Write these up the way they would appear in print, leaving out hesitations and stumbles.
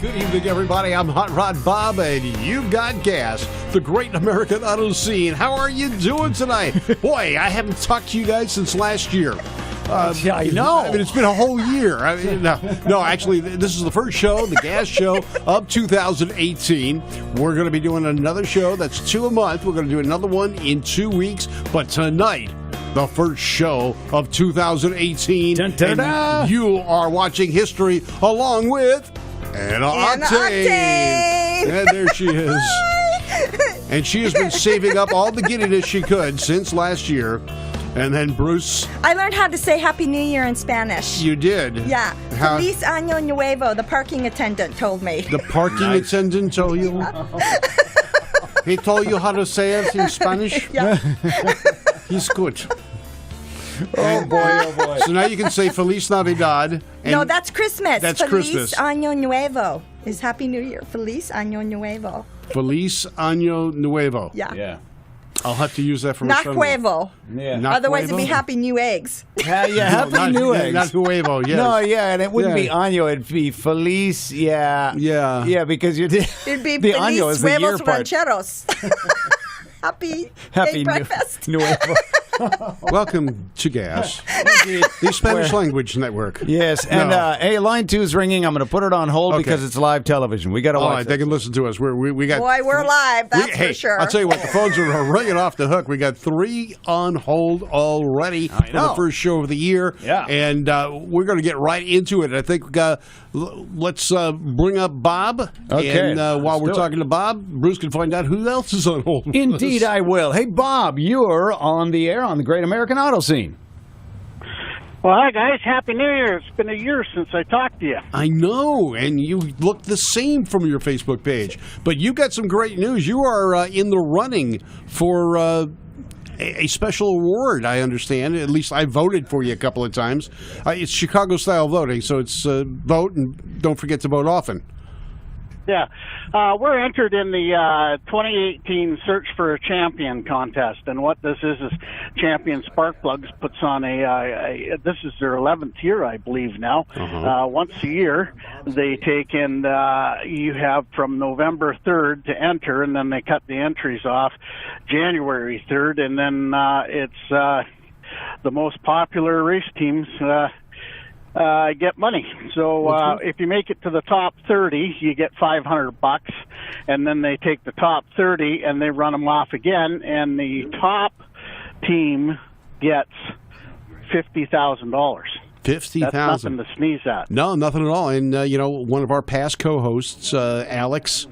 Good evening, everybody. I'm Hot Rod Bob, and you got gas. The great American auto scene. How are you doing tonight? Boy, I haven't talked to you guys since last year. Yeah, I know. I mean, it's been a whole year. I mean, no, actually, this is the first show, the gas show of 2018. We're going to be doing another show that's 2 a month. We're going to do another one in 2 weeks. But tonight, the first show of 2018. Dun, dun, dun. And you are watching history along with Anna Octane. And there she is. And she has been saving up all the giddiness she could since last year. And then Bruce. I learned how to say Happy New Year in Spanish. You did? Yeah. Feliz Año Nuevo, the parking attendant told me. The parking attendant told you? He told you how to say it in Spanish? Yeah. He's good. Oh boy. So now you can say Feliz Navidad. And No, that's Christmas. That's Feliz Christmas. Año Nuevo is Happy New Year. Feliz Año Nuevo. Feliz Año Nuevo. Yeah. I'll have to use that for my Not son. huevo. Yeah. Not Otherwise, it'd be huevo? Happy New Eggs. Happy New Eggs. Not huevo, yes. No, yeah, and it wouldn't Yeah. be año, it'd be feliz, yeah. Yeah. Yeah, because you did. It'd be the año Feliz is the year Huevos part. Rancheros. Happy Happy breakfast. Nuevo. Welcome to Gas, the Spanish language network. Yes, and No. hey, line 2 is ringing. I'm going to put it on hold Okay. because it's live television. We got to All watch right, they it. can listen to us. We got. Boy, we're live, that's hey, for sure. I'll tell you what, the phones are ringing off the hook. We got 3 on hold already for the know. first show of the year. Yeah. And we're going to get right into it. I think let's bring up Bob. Okay, And while let's we're do it. talking to Bob, Bruce can find out who else is on hold. with Indeed, us. I will. Hey, Bob, you're on the air on the Great American Auto Scene. Well, hi, guys. Happy New Year. It's been a year since I talked to you. I know, and you look the same from your Facebook page. But you got some great news. You are in the running for a special award, I understand. At least I voted for you a couple of times. It's Chicago-style voting, so it's vote, and don't forget to vote often. Yeah. We're entered in the 2018 Search for a Champion contest. And what this is Champion Spark Plugs puts on this is their 11th year, I believe now. Once a year, they take and you have from November 3rd to enter, and then they cut the entries off January 3rd, and then it's the most popular race teams get money. So if you make it to the top 30, you get $500, and then they take the top 30 and they run them off again, and the top team gets $50,000. $50,000. That's nothing to sneeze at. No, nothing at all. And, one of our past co-hosts, Alex,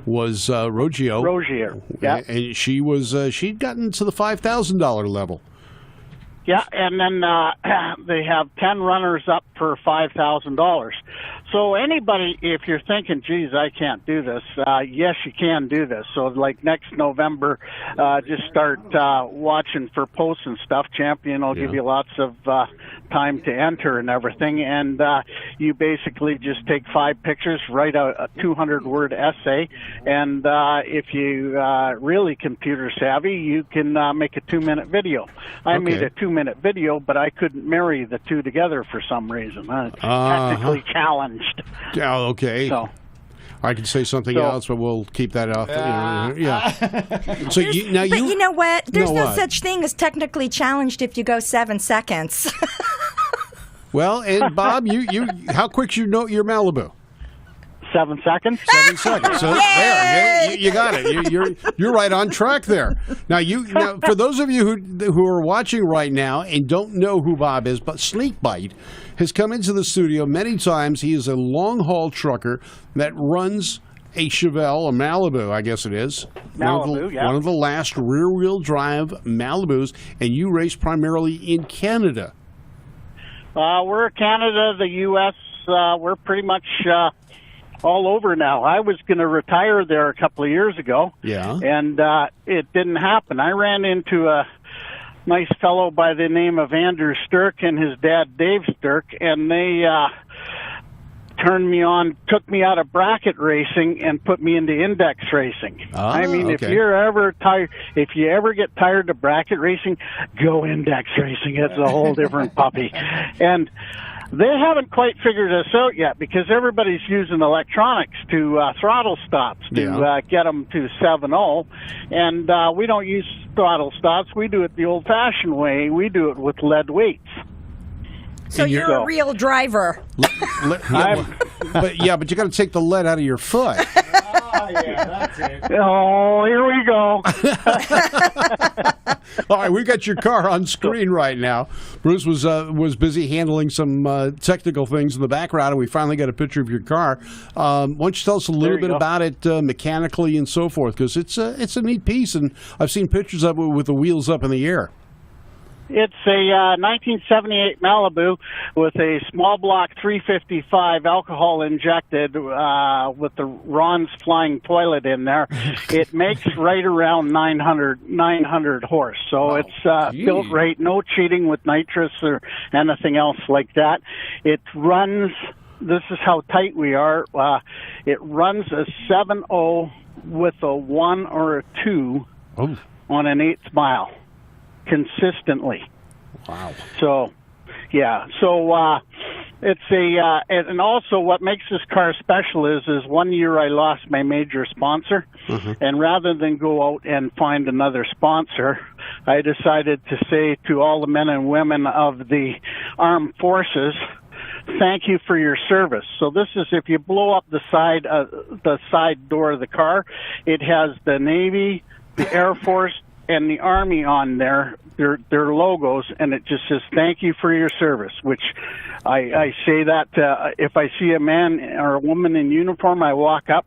was Roggio. Rogier, yeah. And she was she'd gotten to the $5,000 level. Yeah, and then they have 10 runners up for $5,000. So anybody, if you're thinking, geez, I can't do this, yes, you can do this. So like next November, just start watching for posts and stuff. Champion will give you lots of time to enter and everything. And you basically just take 5 pictures, write a 200-word essay, and if you really computer savvy, you can make a 2-minute video. I made a 2-minute video, but I couldn't marry the two together for some reason. Technically challenged. Oh, okay. So. I could say something else, but we'll keep that off. Yeah. So But you know what? There's no what? such thing as technically challenged if you go 7 seconds. Well, and Bob, you how quick you know your Malibu? 7 seconds. 7 seconds. So there, you got it. You're right on track there. Now for those of you who are watching right now and don't know who Bob is, but Sneak Bite has come into the studio many times. He is a long haul trucker that runs a Chevelle, a Malibu, I guess it is. Malibu, yeah. One of the last rear wheel drive Malibus, and you race primarily in Canada. We're Canada, the U.S. We're pretty much all over now. I was going to retire there a couple of years ago. Yeah. And it didn't happen. I ran into a nice fellow by the name of Andrew Sturck and his dad, Dave Sturck, and they turned me on, took me out of bracket racing and put me into index racing. I mean, if you're ever tired, if you ever get tired of bracket racing, go index racing. It's a whole different puppy. And They haven't quite figured this out yet because everybody's using electronics to throttle stops to get them to 7.0, and we don't use throttle stops. We do it the old-fashioned way. We do it with lead weights. So you're a real driver. But you got to take the lead out of your foot. Oh, yeah, that's it. Oh, here we go. All right, we've got your car on screen right now. Bruce was busy handling some technical things in the background, and we finally got a picture of your car. Why don't you tell us a little bit about it mechanically and so forth? Because it's a neat piece, and I've seen pictures of it with the wheels up in the air. It's a 1978 Malibu with a small block 355 alcohol injected with the Ron's Flying Toilet in there. It makes right around 900 horse. So it's built right, no cheating with nitrous or anything else like that. It runs, this is how tight we are, it runs a 7.0 with a 1 or a 2 on an 1/8 mile. Consistently. Wow. So, yeah. So it's and also what makes this car special is 1 year I lost my major sponsor, and rather than go out and find another sponsor, I decided to say to all the men and women of the armed forces, thank you for your service. So this is if you blow up the side door of the car, it has the Navy, the Air Force, and the Army on there, their logos, and it just says, thank you for your service, which I say that if I see a man or a woman in uniform, I walk up,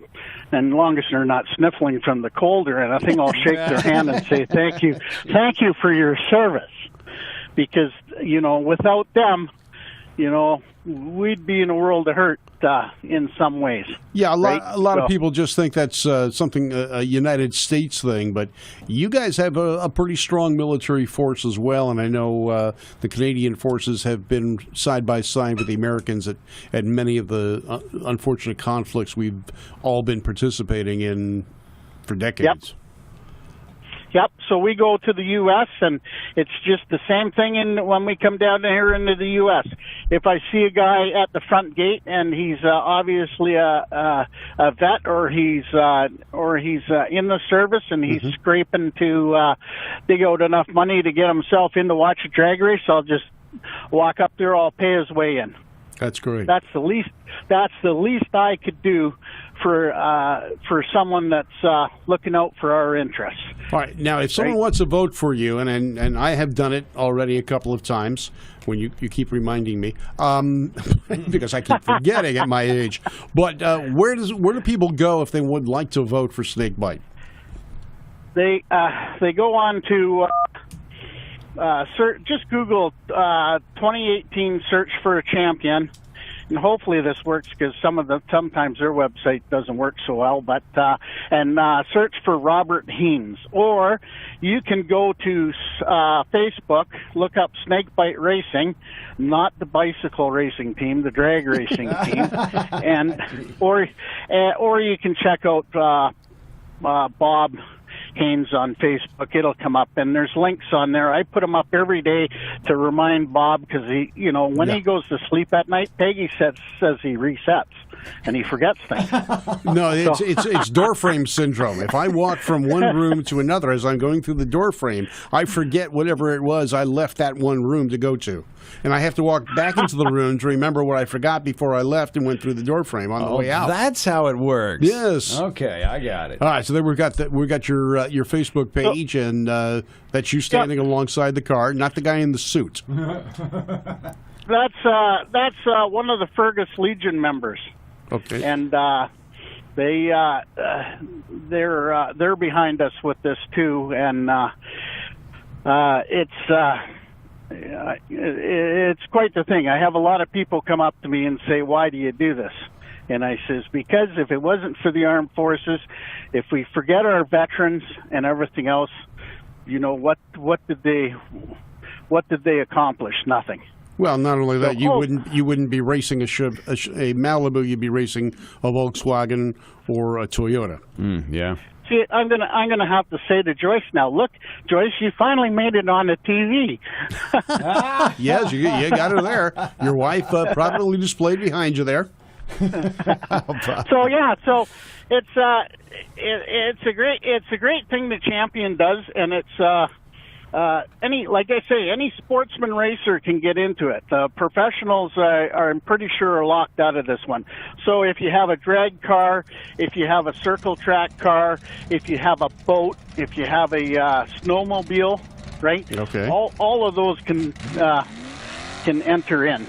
and as long as they're not sniffling from the cold or anything, I'll shake their hand and say, thank you for your service. Because, without them, we'd be in a world of hurt in some ways. Yeah, a lot of people just think that's something a United States thing, but you guys have a pretty strong military force as well, and I know the Canadian forces have been side by side with the Americans at many of the unfortunate conflicts we've all been participating in for decades. Yep. So we go to the U.S. and it's just the same thing when we come down here into the U.S. If I see a guy at the front gate and he's obviously a vet or he's in the service and he's scraping to dig out enough money to get himself in to watch a drag race, I'll just walk up there. I'll pay his way in. That's great. That's the least I could do for someone that's looking out for our interests. All right. Now, if someone wants to vote for you, and I have done it already a couple of times, when you keep reminding me, because I keep forgetting at my age. But where do people go if they would like to vote for Snakebite? They go on to just Google 2018 search for a champion. And hopefully this works because sometimes their website doesn't work so well. But search for Robert Heens, or you can go to Facebook, look up Snakebite Racing, not the bicycle racing team, the drag racing team, or you can check out Bob Haynes on Facebook. It'll come up, and there's links on there. I put them up every day to remind Bob because he goes to sleep at night, Peggy says he resets and he forgets things. No, it's door frame syndrome. If I walk from one room to another as I'm going through the door frame, I forget whatever it was I left that one room to go to. And I have to walk back into the room to remember what I forgot before I left and went through the door frame on the way out. That's how it works. Yes. Okay, I got it. All right, so then we've got your Facebook page, and that's you standing alongside the car, not the guy in the suit. That's one of the Fergus Legion members. Okay. And they're behind us with this too, and it's quite the thing. I have a lot of people come up to me and say, "Why do you do this?" And I says, because if it wasn't for the armed forces, if we forget our veterans and everything else, what did they accomplish? Nothing. Well, not only that, you wouldn't be racing a Malibu. You'd be racing a Volkswagen or a Toyota. Yeah. See, I'm gonna have to say to Joyce now. Look, Joyce, you finally made it on the TV. Yes, you got her there. Your wife properly displayed behind you there. So yeah, so it's a great thing the Champion does, and it's any sportsman racer can get into it. Professionals I'm pretty sure are locked out of this one. So if you have a drag car, if you have a circle track car, if you have a boat, if you have a snowmobile, right? Okay. All of those can enter in.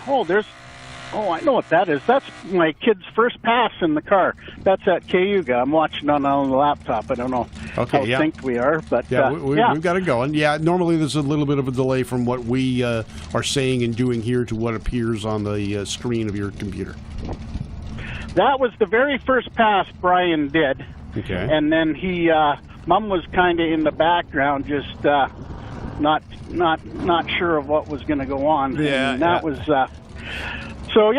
Oh, I know what that is. That's my kid's first pass in the car. That's at Cayuga. I'm watching on the laptop. I don't know how synced we are, but yeah, we've got it going. Yeah, normally there's a little bit of a delay from what we are saying and doing here to what appears on the screen of your computer. That was the very first pass Brian did. Okay. And then Mom was kind of in the background, just not sure of what was going to go on. Yeah, and that was. So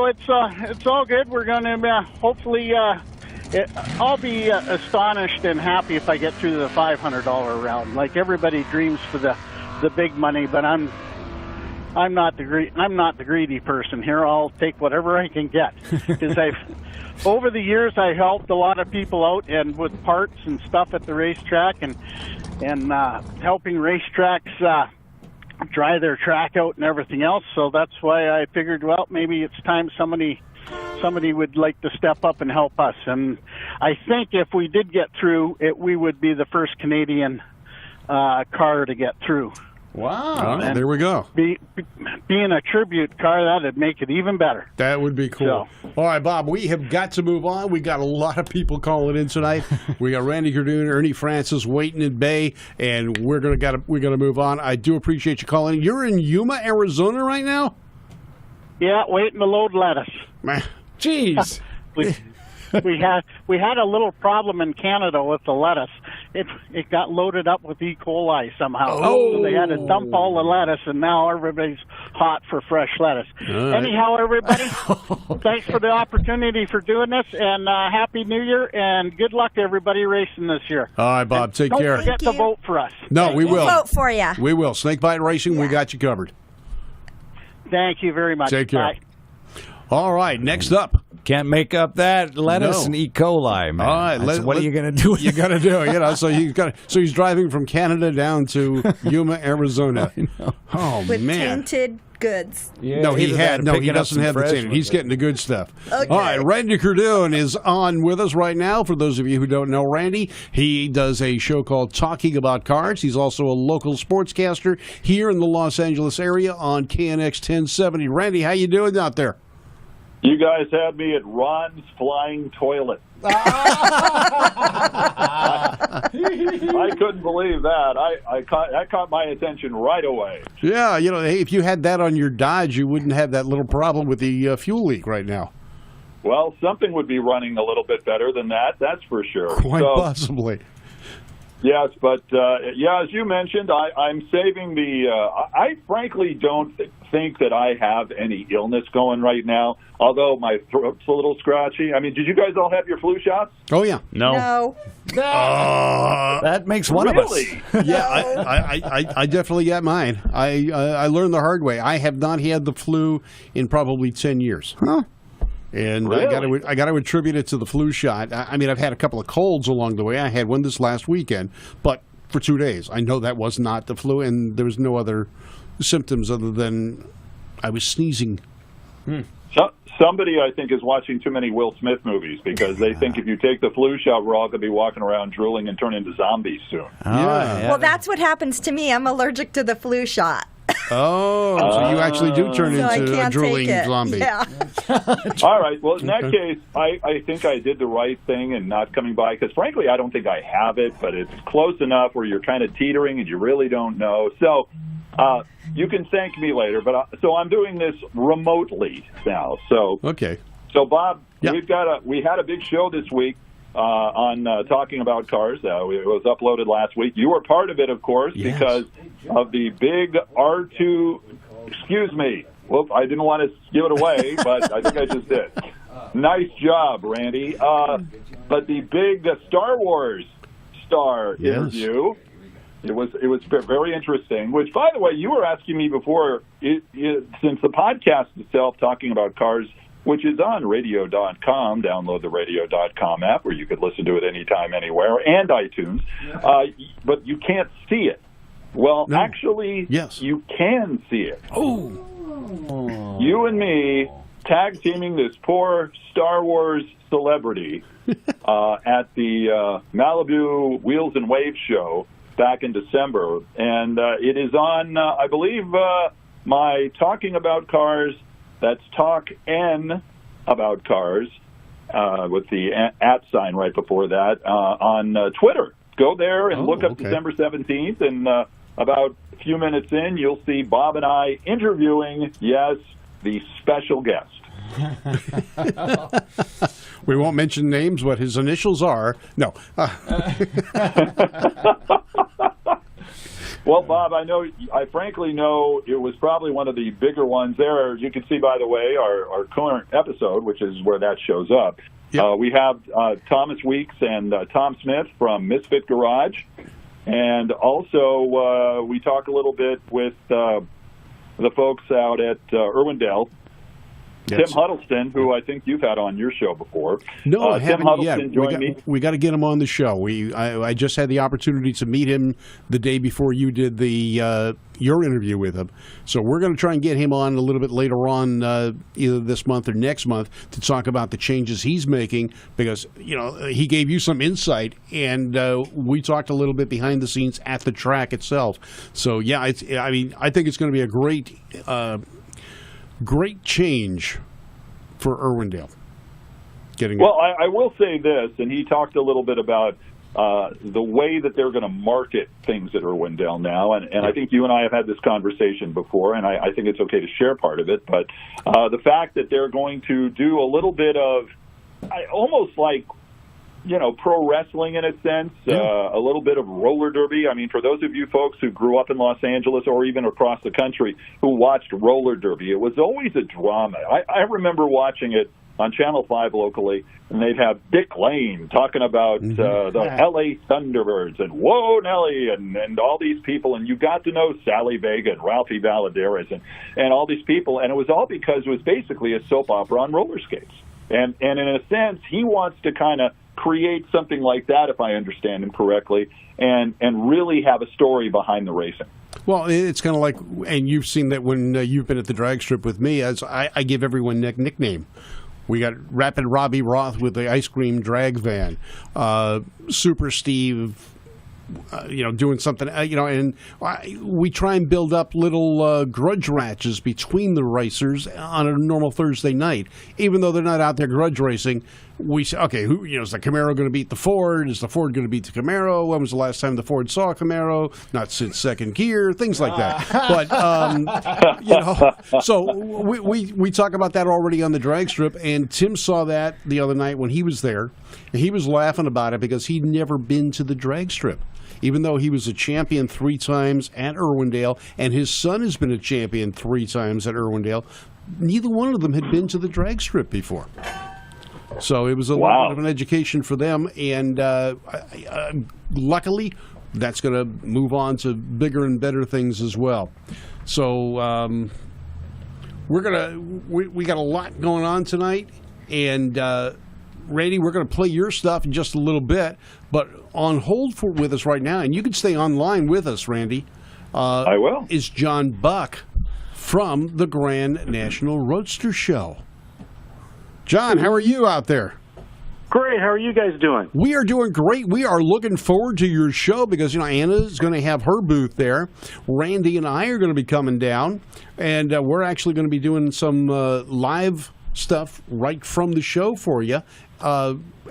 it's all good. We're going to hopefully. I'll be astonished and happy if I get through the $500 round. Like everybody dreams for the big money, but I'm not the greedy person here. I'll take whatever I can get because over the years I helped a lot of people out and with parts and stuff at the racetrack and helping racetracks. Dry their track out and everything else. So that's why I figured, well, maybe it's time somebody would like to step up and help us. And I think if we did get through, we would be the first Canadian car to get through. Wow. There we go. Being a tribute car, that'd make it even better. That would be cool. So. All right, Bob, we have got to move on. We got a lot of people calling in tonight. We got Randy Cardoon, Ernie Francis waiting in Bay, and we're gonna move on. I do appreciate you calling in. You're in Yuma, Arizona right now? Yeah, waiting to load lettuce. Man. Jeez. We had a little problem in Canada with the lettuce. It got loaded up with E. coli somehow. So they had to dump all the lettuce, and now everybody's hot for fresh lettuce. Right. Anyhow, everybody, thanks for the opportunity for doing this, and Happy New Year, and good luck to everybody racing this year. All right, Bob, take care. Don't forget to vote for us. No, we will. We'll vote for you. We will. Snakebite Racing, we got you covered. Thank you very much. Take care. Bye. All right, next up. Can't make up that lettuce No. and E. coli, man. All right, what are you going to do with You got to do, So he's driving from Canada down to Yuma, Arizona. Oh With man. tainted goods. Yeah, No, he picking up doesn't some have the fresh tainted. ones. He's getting the good stuff. Okay. All right, Randy Cardoon is on with us right now. For those of you who don't know Randy, he does a show called Talking About Cars. He's also a local sportscaster here in the Los Angeles area on KNX 1070. Randy, how you doing out there? You guys had me at Ron's Flying Toilet. I couldn't believe that. That caught my attention right away. Yeah, hey, if you had that on your Dodge, you wouldn't have that little problem with the fuel leak right now. Well, something would be running a little bit better than that, that's for sure. Quite possibly. Yes, but as you mentioned, I'm saving I frankly don't think that I have any illness going right now, although my throat's a little scratchy. I mean, did you guys all have your flu shots? Oh, yeah. No. That makes one of us. Really? Yeah, I definitely got mine. I learned the hard way. I have not had the flu in probably 10 years. Huh? And Really? I got to attribute it to the flu shot. I mean, I've had a couple of colds along the way. I had one this last weekend, but for 2 days. I know that was not the flu, and there was no other symptoms other than I was sneezing. Somebody, I think, is watching too many Will Smith movies because they think if you take the flu shot, we're all going to be walking around drooling and turn into zombies soon. Yeah. Well, that's what happens to me. I'm allergic to the flu shot. Oh, so you actually do turn So I into a can't drooling take it. zombie. Yeah. All right. Well, in that case, I think I did the right thing in not coming by because, frankly, I don't think I have it, but it's close enough where you're kind of teetering and you really don't know. So you can thank me later. But so I'm doing this remotely now. So Okay. So Bob, Yeah. we had a big show this week on Talking About Cars. It was uploaded last week. You were part of it, of course, Yes. because of the big R2. Excuse me. Well, I didn't want to give it away, but I think I just did. Nice job, Randy. But the big Star Wars Star Yes. interview. It was very interesting. Which, by the way, you were asking me before, since the podcast itself talking about cars, which is on radio.com. Download the radio.com app where you could listen to it anytime, anywhere, and iTunes. But you can't see it. Well, No. actually, Yes. you can see it. Oh, You and me tag teaming this poor Star Wars celebrity at the Malibu Wheels and Waves show back in December. And it is on, I believe, my Talking About Cars, that's Talk N About Cars, with the @ sign right before that, on Twitter. Go there and look up okay. December 17th, and about a few minutes in, you'll see Bob and I interviewing, yes, the special guest. we won't mention names, what his initials are. No. Well, Bob, I frankly know it was probably one of the bigger ones there. You can see, by the way, our current episode, which is where that shows up. Yep. We have Thomas Weeks and Tom Smith from Misfit Garage. And also, we talk a little bit with the folks out at Irwindale. Yes. Tim Huddleston, who I think you've had on your show before. No, I Tim haven't yet. Huddleston joined me. We got to get him on the show. I just had the opportunity to meet him the day before you did your interview with him. So we're going to try and get him on a little bit later on, either this month or next month, to talk about the changes he's making, because he gave you some insight, and we talked a little bit behind the scenes at the track itself. So yeah, I think it's going to be a great change for Irwindale. Well, I will say this, and he talked a little bit about the way that they're going to market things at Irwindale now, and I think you and I have had this conversation before, and I think it's okay to share part of it, but the fact that they're going to do a little bit of almost like pro wrestling in a sense, a little bit of roller derby. I mean, for those of you folks who grew up in Los Angeles or even across the country who watched roller derby, it was always a drama. I remember watching it on Channel 5 locally, and they'd have Dick Lane talking about the L.A. Thunderbirds and Whoa Nelly and all these people, and you got to know Sally Vega and Ralphie Valadares and all these people, and it was all because it was basically a soap opera on roller skates. And in a sense, he wants to kind of create something like that, if I understand him correctly, and really have a story behind the racing. Well, it's kind of like, and you've seen that when you've been at the drag strip with me, as I give everyone a nickname. We got Rapid Robbie Roth with the ice cream drag van, Super Steve, doing something, and we try and build up little grudge matches between the racers on a normal Thursday night. Even though they're not out there grudge racing, we say, okay, is the Camaro going to beat the Ford? Is the Ford going to beat the Camaro? When was the last time the Ford saw a Camaro? Not since second gear, things like that. But, so we talk about that already on the drag strip, and Tim saw that the other night when he was there, and he was laughing about it because he'd never been to the drag strip. Even though he was a champion 3 times at Irwindale, and his son has been a champion 3 times at Irwindale, neither one of them had been to the drag strip before. So it was a little bit of an education for them, and luckily, that's going to move on to bigger and better things as well. So we got a lot going on tonight, and Randy, we're going to play your stuff in just a little bit, but on hold with us right now, and you can stay online with us, Randy. I will. Is John Buck from the Grand National Roadster Show. John, how are you out there? Great. How are you guys doing? We are doing great. We are looking forward to your show because, Anna is going to have her booth there. Randy and I are going to be coming down, and we're actually going to be doing some live stuff right from the show for you,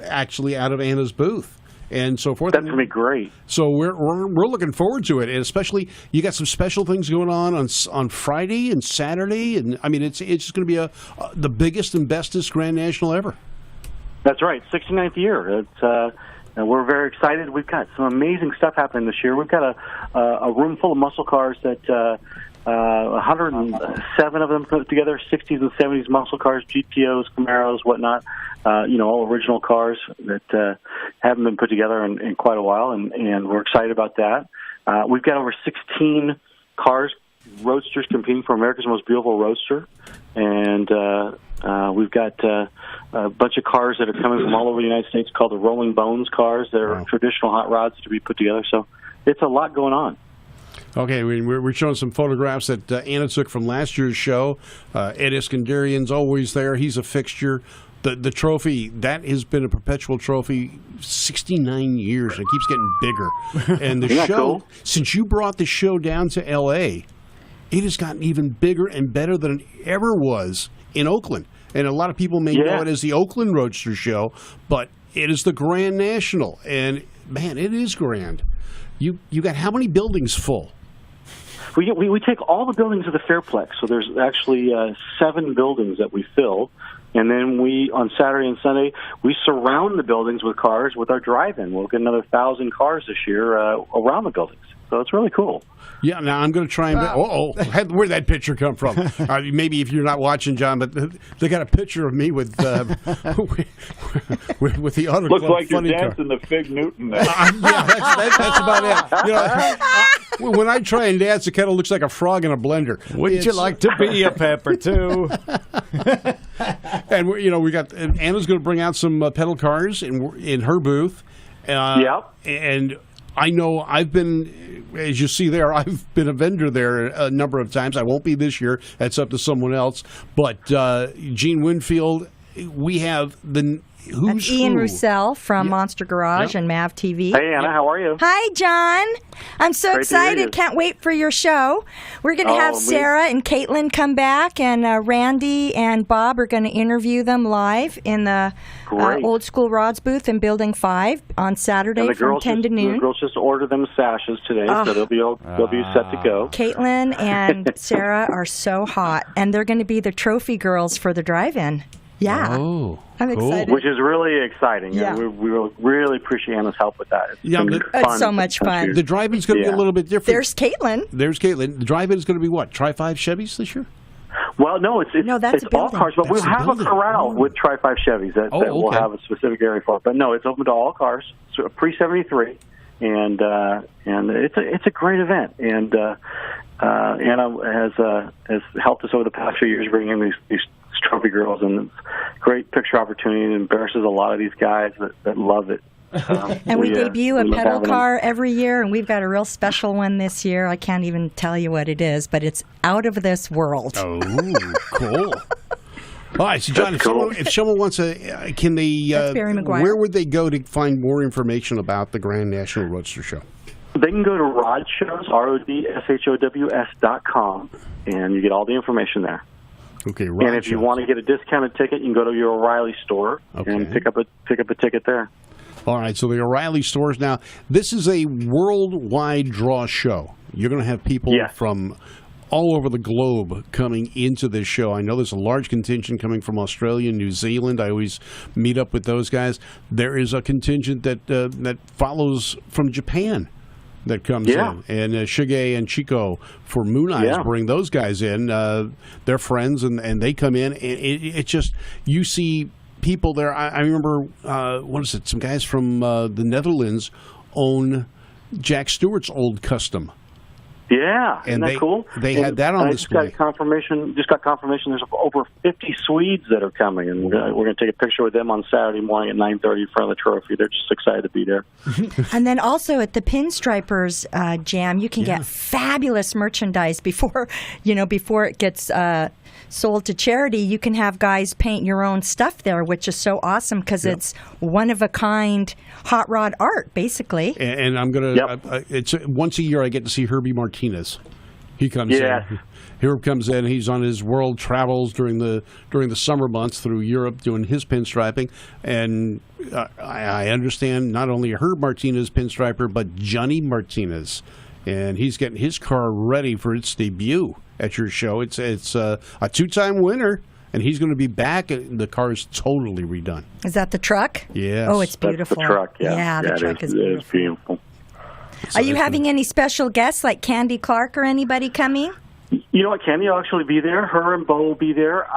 actually out of Anna's booth and so forth. That's going to be great. So we're looking forward to it, and especially you got some special things going on Friday and Saturday, and I mean it's just going to be the biggest and bestest Grand National ever. That's right, 69th year. It's And we're very excited. We've got some amazing stuff happening this year. We've got a room full of muscle cars that 107 of them put together, 60s and 70s muscle cars, GTOs, Camaros, whatnot. All original cars that haven't been put together in quite a while, and we're excited about that. We've got over 16 cars, roadsters, competing for America's Most Beautiful Roadster, and we've got a bunch of cars that are coming from all over the United States called the Rolling Bones cars. They're traditional hot rods to be put together, so it's a lot going on. Okay, we're showing some photographs that Anna took from last year's show. Ed Iskandarian's always there. He's a fixture. The trophy, that has been a perpetual trophy 69 years. It keeps getting bigger. And the show, cool? Since you brought the show down to L.A., it has gotten even bigger and better than it ever was in Oakland. And a lot of people may know it as the Oakland Roadster Show, but it is the Grand National. And, man, it is grand. You got how many buildings full? We take all the buildings of the Fairplex, so there's actually 7 buildings that we fill, and then on Saturday and Sunday, we surround the buildings with cars with our drive-in. We'll get another 1,000 cars this year around the buildings, so it's really cool. Yeah, now I'm going to try and... where'd that picture come from? Maybe if you're not watching, John, but they got a picture of me with with the Auto Looks Club like you're funny car. dancing the Fig Newton there. That's about it. When I try and dance, it kind of looks like a frog in a blender. Wouldn't you like to be a pepper, too? And we got Anna's going to bring out some pedal cars in her booth. And I know I've been, as you see there, I've been a vendor there a number of times. I won't be this year. That's up to someone else. But Gene Winfield, we have That's Ian Roussel from Monster Garage and MAV TV. Hey, Anna, how are you? Hi, John. I'm so Great to hear excited. you. Can't wait for your show. We're going to have Sarah and Caitlin come back, and Randy and Bob are going to interview them live in the Old School Rods booth in Building 5 on Saturday from 10 to noon. The girls just ordered them sashes today, so they'll be set to go. Caitlin and Sarah are so hot, and they're going to be the trophy girls for the drive-in. Yeah. Oh, I'm excited. Which is really exciting. Yeah. We really appreciate Anna's help with that. It's so much fun. The drive-in's going to be a little bit different. There's Caitlin. The drive-in is going to be what? Tri-5 Chevys this year? Well, no, it's all cars, but we'll have a corral with Tri-5 Chevys that we'll have a specific area for. But no, it's open to all cars, so pre-73, and it's a great event. And Anna has helped us over the past few years bringing in these trophy girls, and it's a great picture opportunity. It embarrasses a lot of these guys that love it. And we debut a pedal car every year, and we've got a real special one this year. I can't even tell you what it is, but it's out of this world. Oh, cool. All right, so John, if someone wants can they, That's Barry McGuire. Where would they go to find more information about the Grand National Roadster Show? They can go to Rodshows, RODSHOWS.com, and you get all the information there. Okay, and if you want to get a discounted ticket, you can go to your O'Reilly store and pick up a ticket there. All right, so the O'Reilly stores. Now, this is a worldwide draw show. You're going to have people from all over the globe coming into this show. I know there's a large contingent coming from Australia and New Zealand. I always meet up with those guys. There is a contingent that follows from Japan that comes in. And Shige and Chico for Moon Eyes bring those guys in. They're friends, and they come in. And it's just, you see people there. I remember, some guys from the Netherlands own Jack Stewart's old custom. Yeah, and isn't that cool? They had that on display. Just got confirmation. There's over 50 Swedes that are coming, and we're going to take a picture with them on Saturday morning at 9:30 in front of the trophy. They're just excited to be there. And then also at the Pinstripers Jam, you can get fabulous merchandise before it gets sold to charity. You can have guys paint your own stuff there, which is so awesome because it's one of a kind hot rod art, basically. And I'm gonna. It's once a year I get to see Herbie Martinez. He comes in. Herb comes in. He's on his world travels during the summer months through Europe doing his pinstriping. And I understand not only Herb Martinez pinstriper, but Johnny Martinez, and he's getting his car ready for its debut at your show. It's a 2-time winner and he's going to be back. The car is totally redone. Is that the truck? Yes. Oh, it's beautiful. That's the truck, yeah. Yeah, the truck is It beautiful. is beautiful. Are you having any special guests like Candy Clark or anybody coming? You know what, Candy will actually be there. Her and Bo will be there.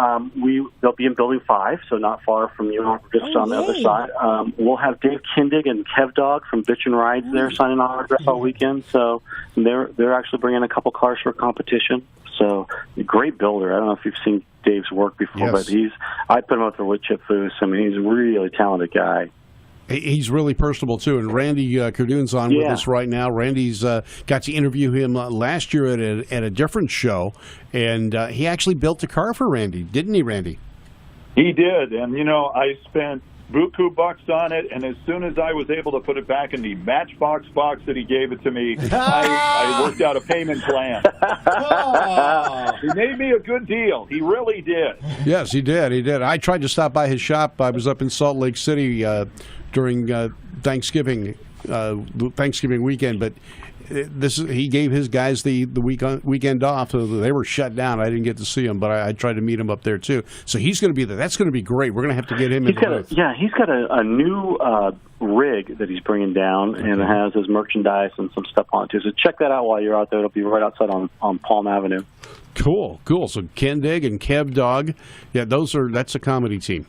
They'll be in Building 5, so not far from you, just on the other yay. side. We'll have Dave Kindig and Kev Dog from Bitch and Rides there signing autographs all weekend. So they're actually bringing a couple cars for competition. So great builder. I don't know if you've seen Dave's work before, Yes. but I put him up there with Chip Foose. I mean, he's a really talented guy. He's really personable, too. And Randy Cardoon's on with us right now. Randy's got to interview him last year at a different show, and he actually built a car for Randy, didn't he, Randy? He did, and I spent buku bucks on it, and as soon as I was able to put it back in the Matchbox box that he gave it to me, I worked out a payment plan. He made me a good deal. He really did. Yes, he did. He did. I tried to stop by his shop. I was up in Salt Lake City during Thanksgiving weekend, but he gave his guys the weekend off, so they were shut down. I didn't get to see him, but I tried to meet him up there too. So he's going to be there. That's going to be great. We're going to have to get him in the booth. He's got a new rig that he's bringing down, and it has his merchandise and some stuff on it too. So check that out while you're out there. It'll be right outside on Palm Avenue. Cool. So Kindig and Kev Dog, that's a comedy team.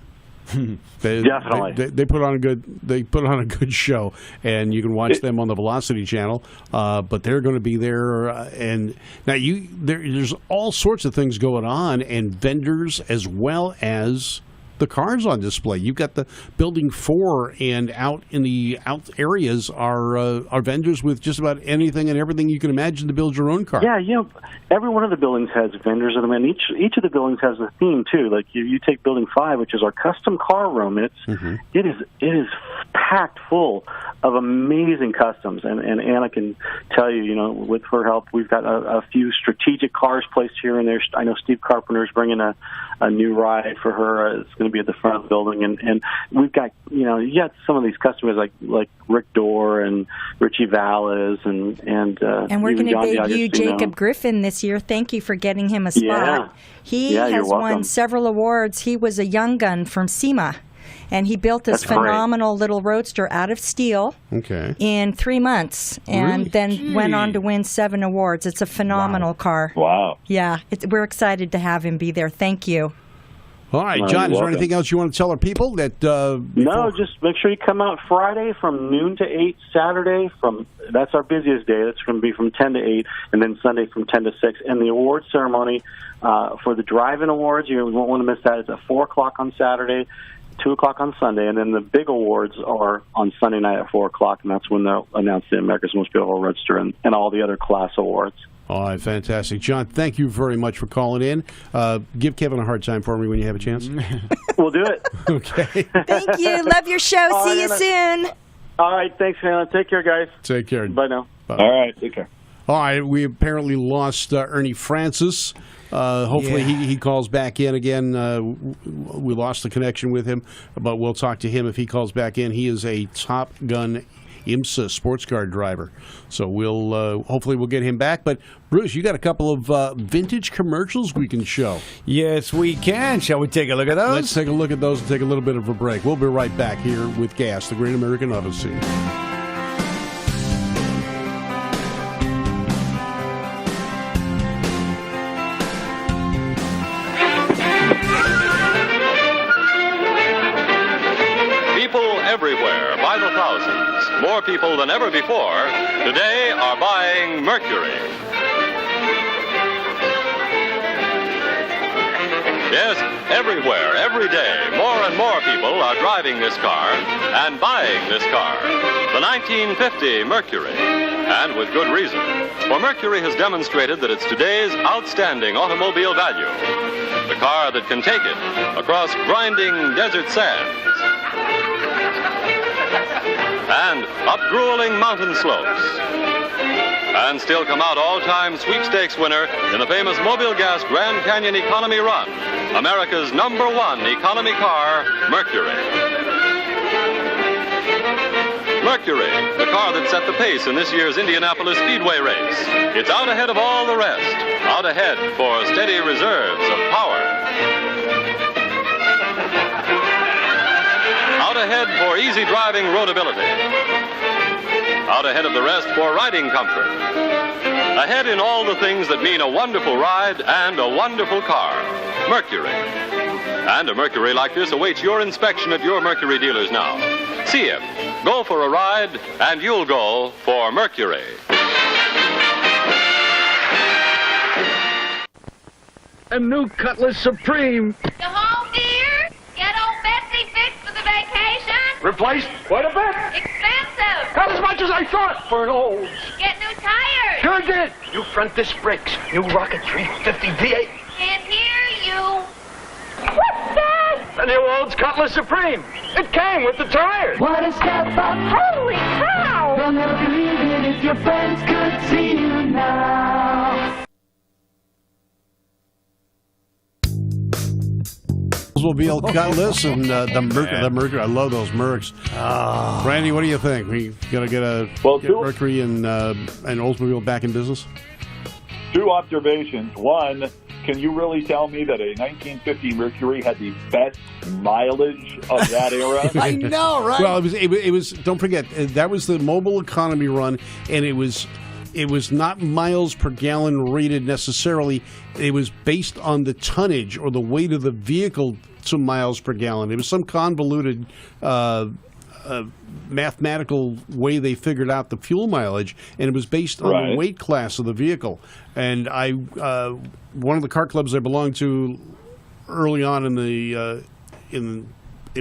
Definitely. They put on a good show, and you can watch them on the Velocity channel. But they're going to be there, and now there's all sorts of things going on, and vendors as well as the cars on display. You've got the Building 4, and out in the out areas are vendors with just about anything and everything you can imagine to build your own car. Yeah, every one of the buildings has vendors in them, and each of the buildings has a theme too. Like you take Building 5, which is our custom car room. It is packed full of amazing customs, and Anna can tell you, with her help, we've got a few strategic cars placed here and there. I know Steve Carpenter's bringing a new ride for her. It's going to be at the front of the building, and we've got you got some of these customers like Rick Dorr and Richie Valles and we're even going to John debut D'Agostino. Jacob Griffin this year. Thank you for getting him a spot. Yeah. He Yeah, you're has won welcome. several awards. He was a young gun from SEMA, and he built this That's great. phenomenal little roadster out of steel in 3 months, and Really? then went on to win 7 awards. It's a phenomenal car. Wow. Yeah, we're excited to have him be there. Thank you. All right, Well, John, you're is there welcome. anything else you want to tell our people? No, just make sure you come out Friday from noon to 8, Saturday that's our busiest day. That's going to be from 10 to 8, and then Sunday from 10 to 6. And the award ceremony for the drive-in awards, you won't want to miss that. It's at 4 o'clock on Saturday, 2 o'clock on Sunday, and then the big awards are on Sunday night at 4 o'clock, and that's when they'll announce the America's Most Beautiful Roadster and all the other class awards. All right, fantastic. John, thank you very much for calling in. Give Kevin a hard time for me when you have a chance. We'll do it. Okay. Thank you. Love your show. All See right, you Anna. soon. All right, thanks, Hannah. Take care, guys. Take care. Bye now. All right, take care. All right, we apparently lost Ernie Francis. Hopefully he calls back in again. We lost the connection with him, but we'll talk to him if he calls back in. He is a Top Gun IMSA sports car driver. So we'll hopefully we'll get him back. But Bruce, you got a couple of vintage commercials we can show. Yes, we can. Shall we take a look at those? Let's take a look at those and take a little bit of a break. We'll be right back here with Gas, the Great American Odyssey. People everywhere, by the thousands, more people than ever before, today are buying Mercury. Yes, everywhere, every day, more and more people are driving this car and buying this car, the 1950 Mercury, and with good reason. For Mercury has demonstrated that it's today's outstanding automobile value. The car that can take it across grinding desert sands and up grueling mountain slopes, and still come out all-time sweepstakes winner in the famous Mobil Gas Grand Canyon Economy Run, America's #1 economy car, Mercury. Mercury, the car that set the pace in this year's Indianapolis Speedway race. It's out ahead of all the rest. Out ahead for steady reserves of power. Out ahead for easy driving roadability. Out ahead of the rest for riding comfort. Ahead in all the things that mean a wonderful ride and a wonderful car. Mercury. And a Mercury like this awaits your inspection at your Mercury dealers now. See him. Go for a ride, and you'll go for Mercury. A new Cutlass Supreme. Go home, dear. Get old Betsy fixed for the vacation. Replaced quite a bit. Expensive. Not as much as I thought for an old. Get new tires. Sure did. New front disc brakes. New Rocket 350 V8. Can't hear you. What's that? The new Olds Cutlass Supreme. It came with the tires. What a step up. Holy cow. They'll never believe it if your friends could see you now. Oldsmobile Cutlass and the Mercury. I love those Mercs. Randy, what do you think? We got to get Mercury and Oldsmobile back in business? 2 observations. One, can you really tell me that a 1950 Mercury had the best mileage of that era? I know, right? Well, it was. Don't forget, that was the mobile economy run, and it was not miles per gallon rated necessarily. It was based on the tonnage or the weight of the vehicle to miles per gallon. It was some convoluted mathematical way they figured out the fuel mileage, and it was based on the weight class of the vehicle. And one of the car clubs I belonged to early on in the in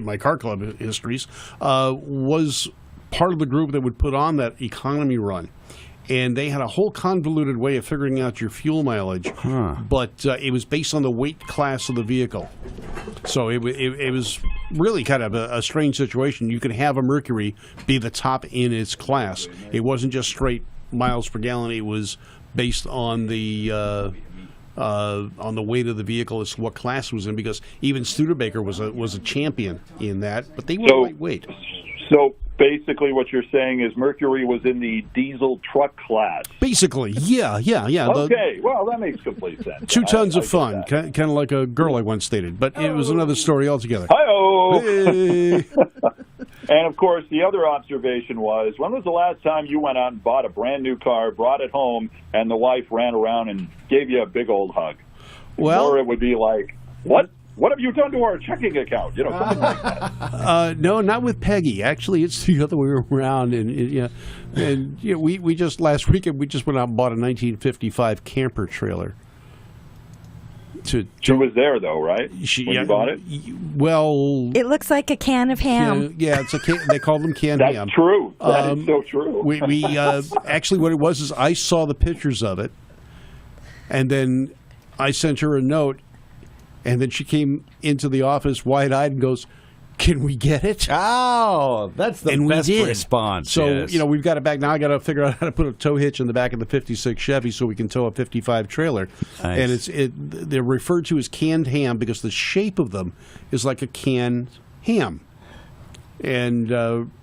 my car club histories was part of the group that would put on that economy run. And they had a whole convoluted way of figuring out your fuel mileage, but it was based on the weight class of the vehicle. So it was really kind of a strange situation. You could have a Mercury be the top in its class. It wasn't just straight miles per gallon. It was based on the weight of the vehicle as to what class it was in. Because even Studebaker was a champion in that, but they were lightweight. So basically what you're saying is Mercury was in the diesel truck class. Basically, yeah. Okay, well, that makes complete sense. 2 tons of fun, kind of like a girl I once dated, but it was another story altogether. Hi-oh! Hey. And, of course, the other observation was, when was the last time you went out and bought a brand-new car, brought it home, and the wife ran around and gave you a big old hug? Well, or it would be like, what have you done to our checking account? Something like that. No, not with Peggy. Actually, it's the other way around. And we just last weekend we just went out and bought a 1955 camper trailer. She was there though, right? When you bought it. Well, it looks like a can of ham. Yeah, it's a can. They call them canned ham. That's true. That is so true. We actually what it was is I saw the pictures of it, and then I sent her a note. And then she came into the office wide-eyed and goes, "Can we get it?" Oh, that's the best response. So, yes. We've got it back. Now I got to figure out how to put a tow hitch in the back of the 56 Chevy so we can tow a 55 trailer. Nice. And they're referred to as canned ham because the shape of them is like a canned ham. And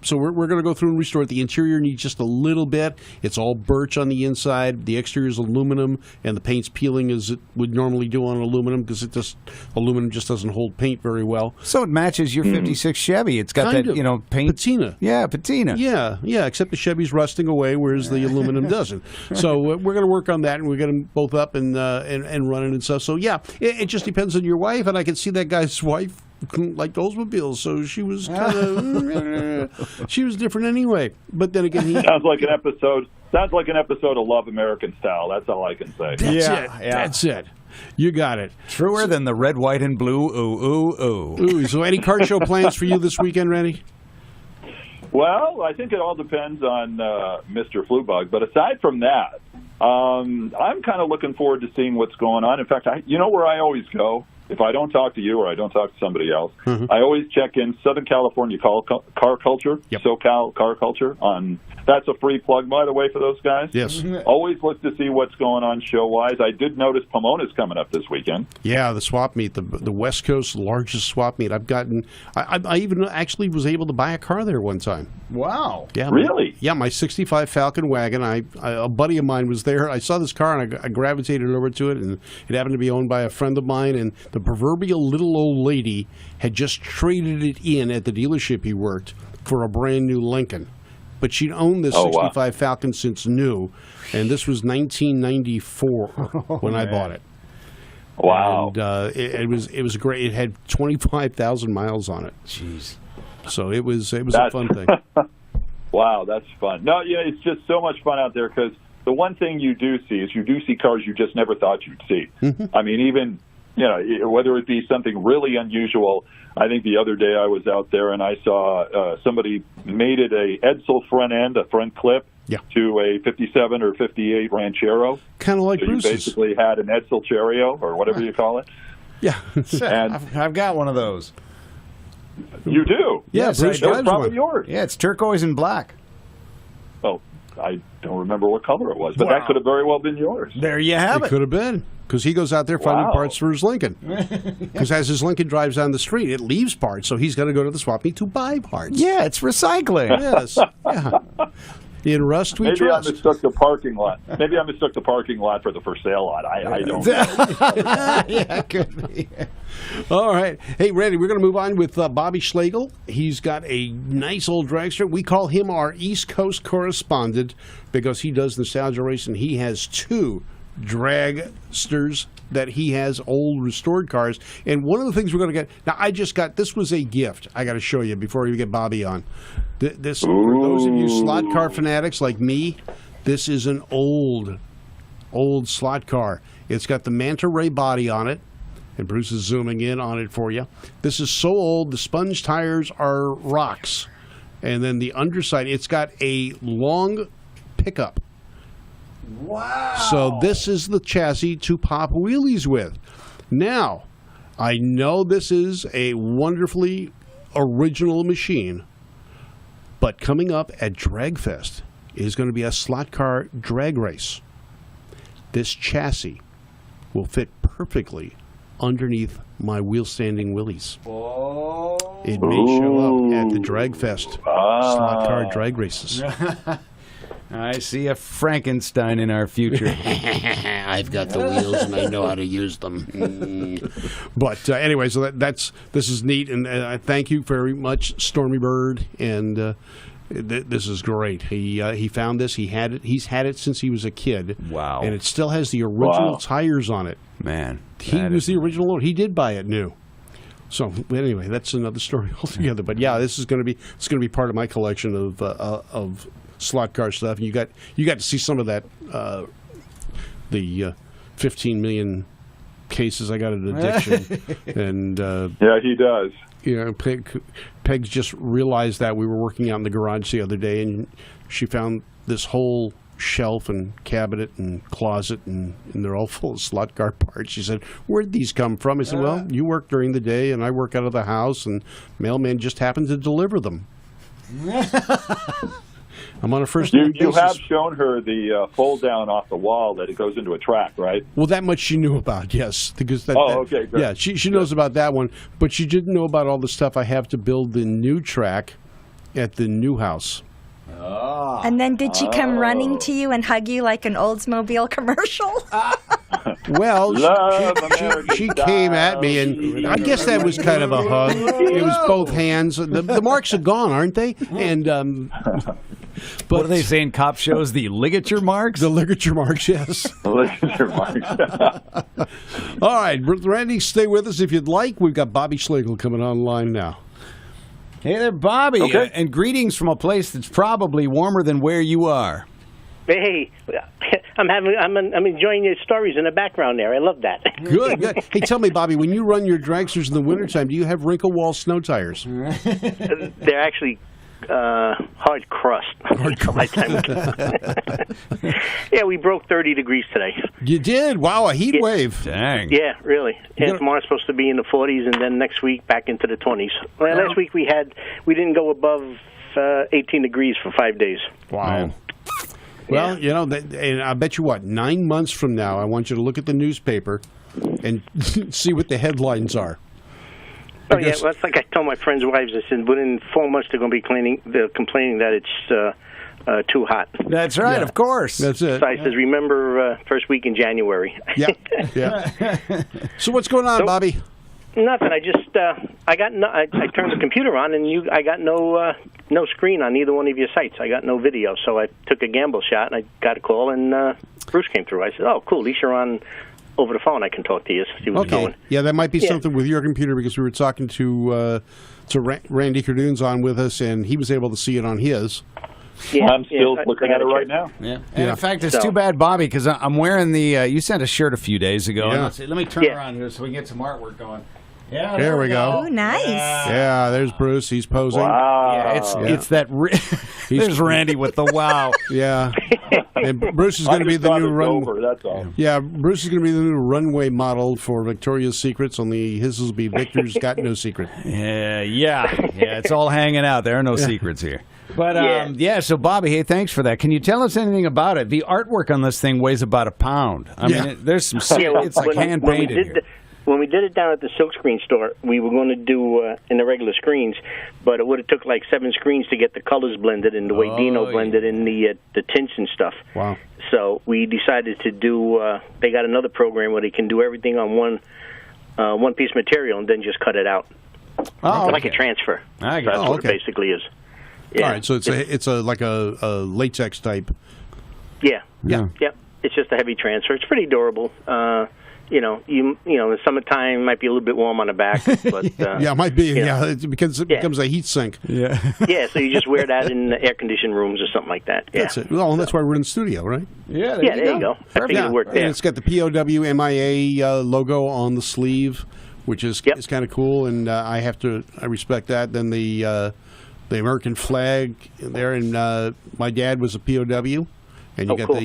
so we're going to go through and restore it. The interior needs just a little bit. It's all birch on the inside. The exterior is aluminum, and the paint's peeling as it would normally do on aluminum because aluminum just doesn't hold paint very well. So it matches your 56 Chevy. It's got paint. Patina. Yeah, patina. Yeah, except the Chevy's rusting away, whereas the aluminum doesn't. So we're going to work on that, and we're getting them both up and running and stuff. So, yeah, it just depends on your wife, and I can see that guy's wife liked Oldsmobiles, so she was kind of she was different anyway. But then again, sounds like an episode of Love American Style. That's all I can say. That's it. You got it. Truer than the red, white, and blue. Ooh. So, any car show plans for you this weekend, Randy? Well, I think it all depends on Mr. Flubug. But aside from that, I'm kind of looking forward to seeing what's going on. In fact, where I always go? If I don't talk to you or I don't talk to somebody else, I always check in Southern California car culture, SoCal car culture on That's a free plug, by the way, for those guys. Yes. Always look to see what's going on show-wise. I did notice Pomona's coming up this weekend. Yeah, the swap meet, the West Coast largest swap meet. I even actually was able to buy a car there one time. Wow. Yeah, Really? My 65 Falcon wagon. A buddy of mine was there. I saw this car and I gravitated over to it, and it happened to be owned by a friend of mine. And the proverbial little old lady had just traded it in at the dealership he worked for a brand new Lincoln. But she'd owned this 65 Falcon since new, and this was 1994 when I bought it. Wow. And it was great. It had 25,000 miles on it. Jeez. So it was a fun thing. Wow, that's fun. No, yeah, it's just so much fun out there because the one thing you do see is you do see cars you just never thought you'd see. I mean, even whether it be something really unusual. I think the other day I was out there and I saw somebody mated a Edsel front end, a front clip, to a 57 or 58 Ranchero. Kind of like so Bruce's. You basically had an Edsel Cherio or whatever you call it. Yeah. And I've got one of those. You do? Yeah, Bruce drives probably one. yours. Yeah, it's turquoise and black. Oh, I don't remember what color it was, but that could have very well been yours. There you have It could have been, because he goes out there finding Wow. parts for his Lincoln. Because as his Lincoln drives down the street, it leaves parts, so he's got to go to the swap meet to buy parts. Yeah, it's recycling. Yes. Yeah. In Rust, we Maybe trust. I mistook the parking lot. Maybe I mistook the parking lot for the for sale lot. I don't know. Yeah, it could be. All right. Hey, Randy, we're going to move on with Bobby Schlegel. He's got a nice old dragster. We call him our East Coast correspondent because he does nostalgia racing. He has 2 dragsters that he has, old restored cars. And one of the things we're going to get now, this was a gift I got to show you before we get Bobby on. This for those of you slot car fanatics like me, this is an old slot car. It's got the Manta Ray body on it, and Bruce is zooming in on it for you. This is so old, the sponge tires are rocks. And then the underside, it's got a long pickup. Wow. So this is the chassis to pop wheelies with. Now, I know this is a wonderfully original machine, but coming up at Dragfest is going to be a slot car drag race. This chassis will fit perfectly underneath my wheel-standing Willys. Oh. It may show up at the Dragfest slot car drag races. I see a Frankenstein in our future. I've got the wheels and I know how to use them. But anyway, so this is neat, and I thank you very much, Stormy Bird, and this is great. He found this. He had it. He's had it since he was a kid. Wow! And it still has the original tires on it. Man, he was the original owner. He did buy it new. So anyway, that's another story altogether. But yeah, this is going to be part of my collection of slot car stuff. And you got to see some of that. The 15 million cases I got an addiction, and yeah, he does. You know, Peg's just realized that we were working out in the garage the other day, and she found this whole shelf and cabinet and closet, and they're all full of slot car parts. She said, "Where'd these come from?" I said, "Well, you work during the day, and I work out of the house, and mailman just happened to deliver them." I'm on a first name basis. You have shown her the fold down off the wall that it goes into a track, right? Well, that much she knew about, yes. Because okay, good. Yeah, she knows about that one, but she didn't know about all the stuff I have to build the new track at the new house. Oh. And then did she come running to you and hug you like an Oldsmobile commercial? Well, she came at me, and I guess that was kind of a hug. It was both hands. The marks are gone, aren't they? And but what do they say in cop shows? The ligature marks? The ligature marks, yes. Ligature marks. All right, Randy, stay with us if you'd like. We've got Bobby Schlegel coming online now. Hey there, Bobby. Okay. And greetings from a place that's probably warmer than where you are. Hey, I'm enjoying your stories in the background there. I love that. Good. Hey, tell me, Bobby, when you run your dragsters in the wintertime, do you have wrinkle wall snow tires? They're actually hard crust. Yeah, we broke 30 degrees today. You did? Wow, a heat wave. Dang. Yeah, really. And tomorrow's supposed to be in the 40s, and then next week back into the 20s. Well, last week we didn't go above 18 degrees for 5 days. Wow. Well, you know, and I bet you what, 9 months from now, I want you to look at the newspaper and see what the headlines are. Oh, yeah, well, that's like I told my friends' wives. I said, within 4 months, they're going to be complaining that it's too hot. That's right, of course. That's it. So I says, remember first week in January. Yeah. So what's going on, Bobby? Nothing. I just I turned the computer on, and I got no screen on either one of your sites. I got no video, so I took a gamble shot, and I got a call, and Bruce came through. I said, "Oh, cool. At least you're on over the phone. I can talk to you, see what's going." Yeah, that might be something with your computer because we were talking to Randy Cardoon's on with us, and he was able to see it on his. Yeah, I'm still looking at it right now. Yeah. And in fact, it's too bad, Bobby, because I'm wearing the. You sent a shirt a few days ago. Yeah. Let me turn around here so we can get some artwork going. Yeah, there we go. Oh, nice. Yeah, there's Bruce. He's posing. Wow. Yeah, it's that. There's Randy with the wow. Yeah. And Bruce is going to be the new runway. That's all. Yeah, Bruce is going to be the new runway model for Victoria's Secrets. Only his will be Victor's Got No Secret. Yeah. It's all hanging out. There are no secrets here. But so Bobby, hey, thanks for that. Can you tell us anything about it? The artwork on this thing weighs about a pound. I mean, there's some. It's like hand painted. When we did it down at the Silkscreen store, we were going to do in the regular screens, but it would have took like 7 screens to get the colors blended and the way Dino blended in the tints and stuff. Wow. So we decided to do, they got another program where they can do everything on one piece of material and then just cut it out. Oh, like a transfer. I So that's what it basically is. Yeah. All right, so it's like a latex type. Yeah. It's just a heavy transfer. It's pretty durable. You know, in the summertime might be a little bit warm on the back, but it might be. It becomes a heat sink. Yeah. So you just wear that in air-conditioned rooms or something like that. Yeah. That's it. Well, and that's why we're in the studio, right? Yeah. There you go. I figured it worked there. And it's got the POWMIA logo on the sleeve, which is kind of cool, and I respect that. Then the American flag there, and my dad was a POW, and you got cool.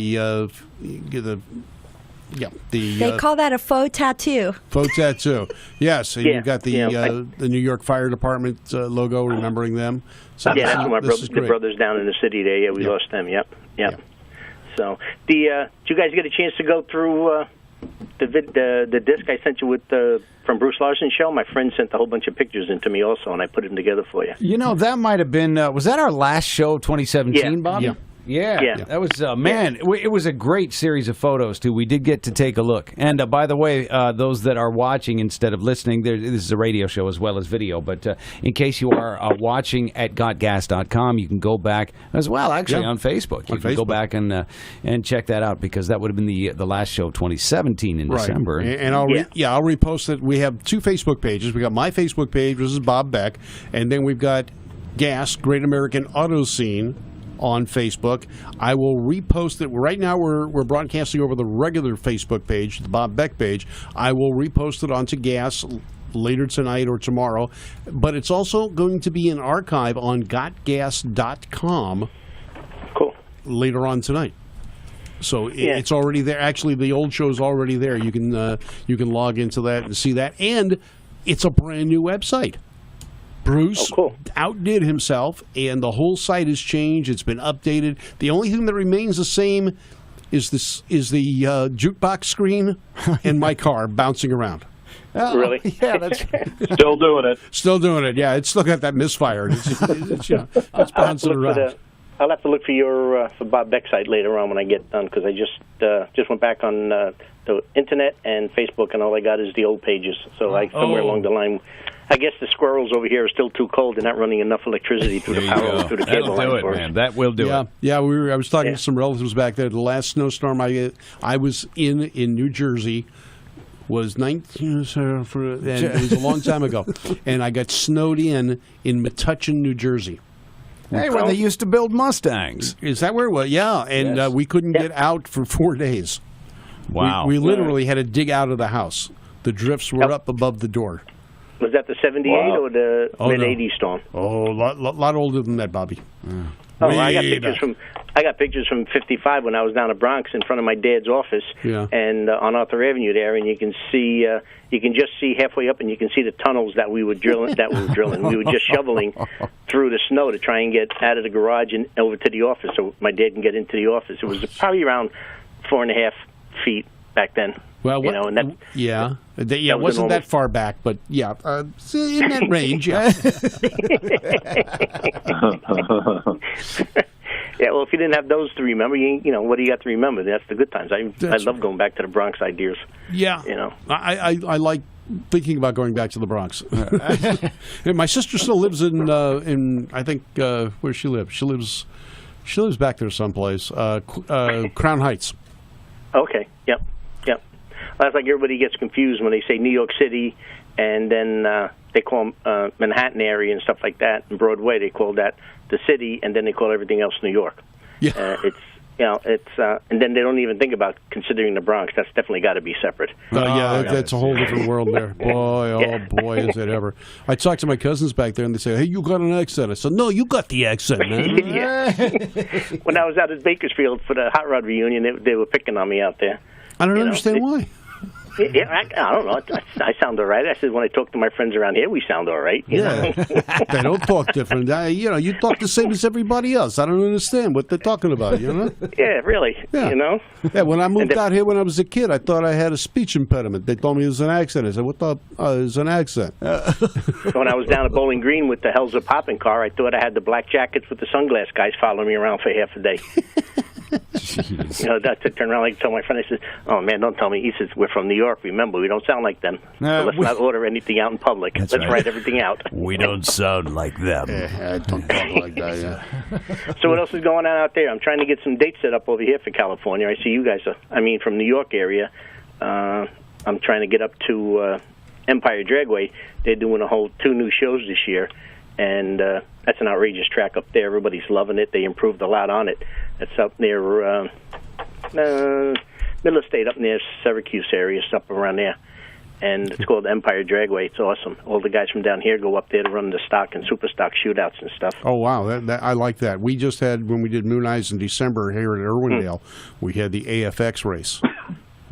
They call that a faux tattoo. Faux tattoo. Yes, and you've got the New York Fire Department logo, remembering them. So that's the brothers down in the city there. Yeah, we lost them. Yep. So, did you guys get a chance to go through the disc I sent you with from Bruce Larson's show? My friend sent a whole bunch of pictures in to me also, and I put them together for you. You know, that might have been, was that our last show of 2017, Bobby? Yeah, that was, it was a great series of photos, too. We did get to take a look. And, by the way, those that are watching instead of listening, this is a radio show as well as video, but in case you are watching at gotgas.com, you can go back as well, actually, on Facebook. You can go back and check that out, because that would have been the last show of 2017 in December. And I'll repost it. We have 2 Facebook pages. We got my Facebook page, which is Bob Beck, and then we've got GAS, Great American Auto Scene, on Facebook. I will repost it. Right now we're broadcasting over the regular Facebook page, the Bob Beck page. I will repost it onto GAS later tonight or tomorrow. But it's also going to be an archive on gotgas.com later on tonight. So it's already there. Actually, the old show's already there. You can log into that and see that. And it's a brand new website. Bruce outdid himself, and the whole site has changed. It's been updated. The only thing that remains the same is the jukebox screen and my car bouncing around. Really? Yeah, that's still doing it. Still doing it. Yeah, it's still got that misfire. It's bouncing around. I'll have to look for your for Bob Beck site later on when I get done, because I just went back on the internet and Facebook, and all I got is the old pages. So somewhere along the line, I guess the squirrels over here are still too cold. They're not running enough electricity through the power through the cable line. That'll do it, man. That will do it. Yeah, I was talking to some relatives back there. The last snowstorm I was in New Jersey was 19. And it was a long time ago, and I got snowed in Metuchen, New Jersey. Hey, where they used to build Mustangs. Is that where it was? Yeah, and we couldn't get out for 4 days. Wow. We literally had to dig out of the house. The drifts were up above the door. Was that the 78 or the mid-80s storm? Oh, a lot older than that, Bobby. Oh, I got pictures from '55 when I was down at Bronx in front of my dad's office, and on Arthur Avenue there, and you can just see halfway up, and you can see the tunnels that we were drilling. We were just shoveling through the snow to try and get out of the garage and over to the office, so my dad can get into the office. It was probably around 4.5 feet back then. Well, you know, and that, it wasn't that far back, but in that range. Yeah, well, if you didn't have those to remember, you know, what do you got to remember? That's the good times. I love going back to the Bronx ideas. Yeah, you know, I like thinking about going back to the Bronx. And my sister still lives in I think where she lives. She lives back there someplace. Crown Heights. Okay. Yep. Well, that's like everybody gets confused when they say New York City, and then they call Manhattan area and stuff like that, and Broadway. They call that the city, and then they call everything else New York. Yeah. And then they don't even think about considering the Bronx. That's definitely got to be separate. That's a whole different world there. Boy, is it ever. I talked to my cousins back there, and they say, hey, you got an accent. I said, no, you got the accent, man. When I was out at Bakersfield for the Hot Rod reunion, they were picking on me out there. I don't understand why. Yeah, I don't know. I sound all right. I said when I talk to my friends around here, we sound all right. You know? They don't talk different. You talk the same as everybody else. I don't understand what they're talking about, you know? Yeah, really. Yeah. You know? Yeah, when I moved out here when I was a kid, I thought I had a speech impediment. They told me it was an accent. I said, what the is an accent? When I was down at Bowling Green with the Hells of Poppin' car, I thought I had the black jackets with the sunglass guys following me around for half a day. You know, to turn around and tell my friend, I said, "Oh man, don't tell me." He says, "We're from New York. Remember, we don't sound like them. So let's not order anything out in public. Let's write everything out." We don't sound like them. I don't talk like that. Yeah. So what else is going on out there? I'm trying to get some dates set up over here for California. I see you guys from New York area. I'm trying to get up to Empire Dragway. They're doing 2 new shows this year. And that's an outrageous track up there. Everybody's loving it. They improved a lot on it. It's up near middle of state, up near Syracuse area, up around there. And it's called Empire Dragway. It's awesome. All the guys from down here go up there to run the stock and super stock shootouts and stuff. Oh, wow. I like that. We just had, when we did Moon Eyes in December here at Irwindale, we had the AFX race.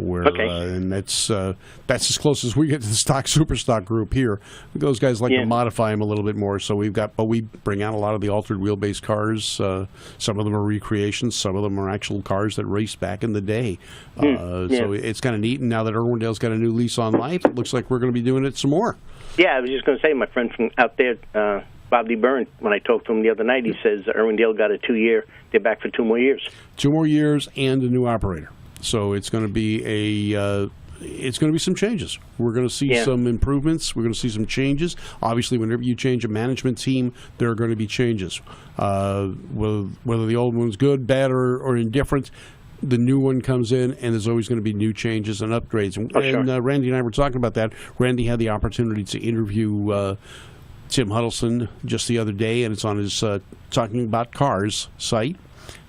And that's as close as we get to the stock super stock group here. Those guys like to modify them a little bit more. So we bring out a lot of the altered wheelbase cars. Some of them are recreations. Some of them are actual cars that raced back in the day. So it's kind of neat. And now that Irwindale's got a new lease on life, it looks like we're going to be doing it some more. Yeah, I was just going to say, my friend from out there, Bob D. Byrne, when I talked to him the other night, he says Irwindale got a 2-year. They're back for 2 more years. 2 more years and a new operator. So it's going to be some changes. We're going to see some improvements. We're going to see some changes. Obviously, whenever you change a management team, there are going to be changes. Whether the old one's good, bad, or indifferent, the new one comes in, and there's always going to be new changes and upgrades. And Randy and I were talking about that. Randy had the opportunity to interview Tim Huddleston just the other day, and it's on his Talking About Cars site.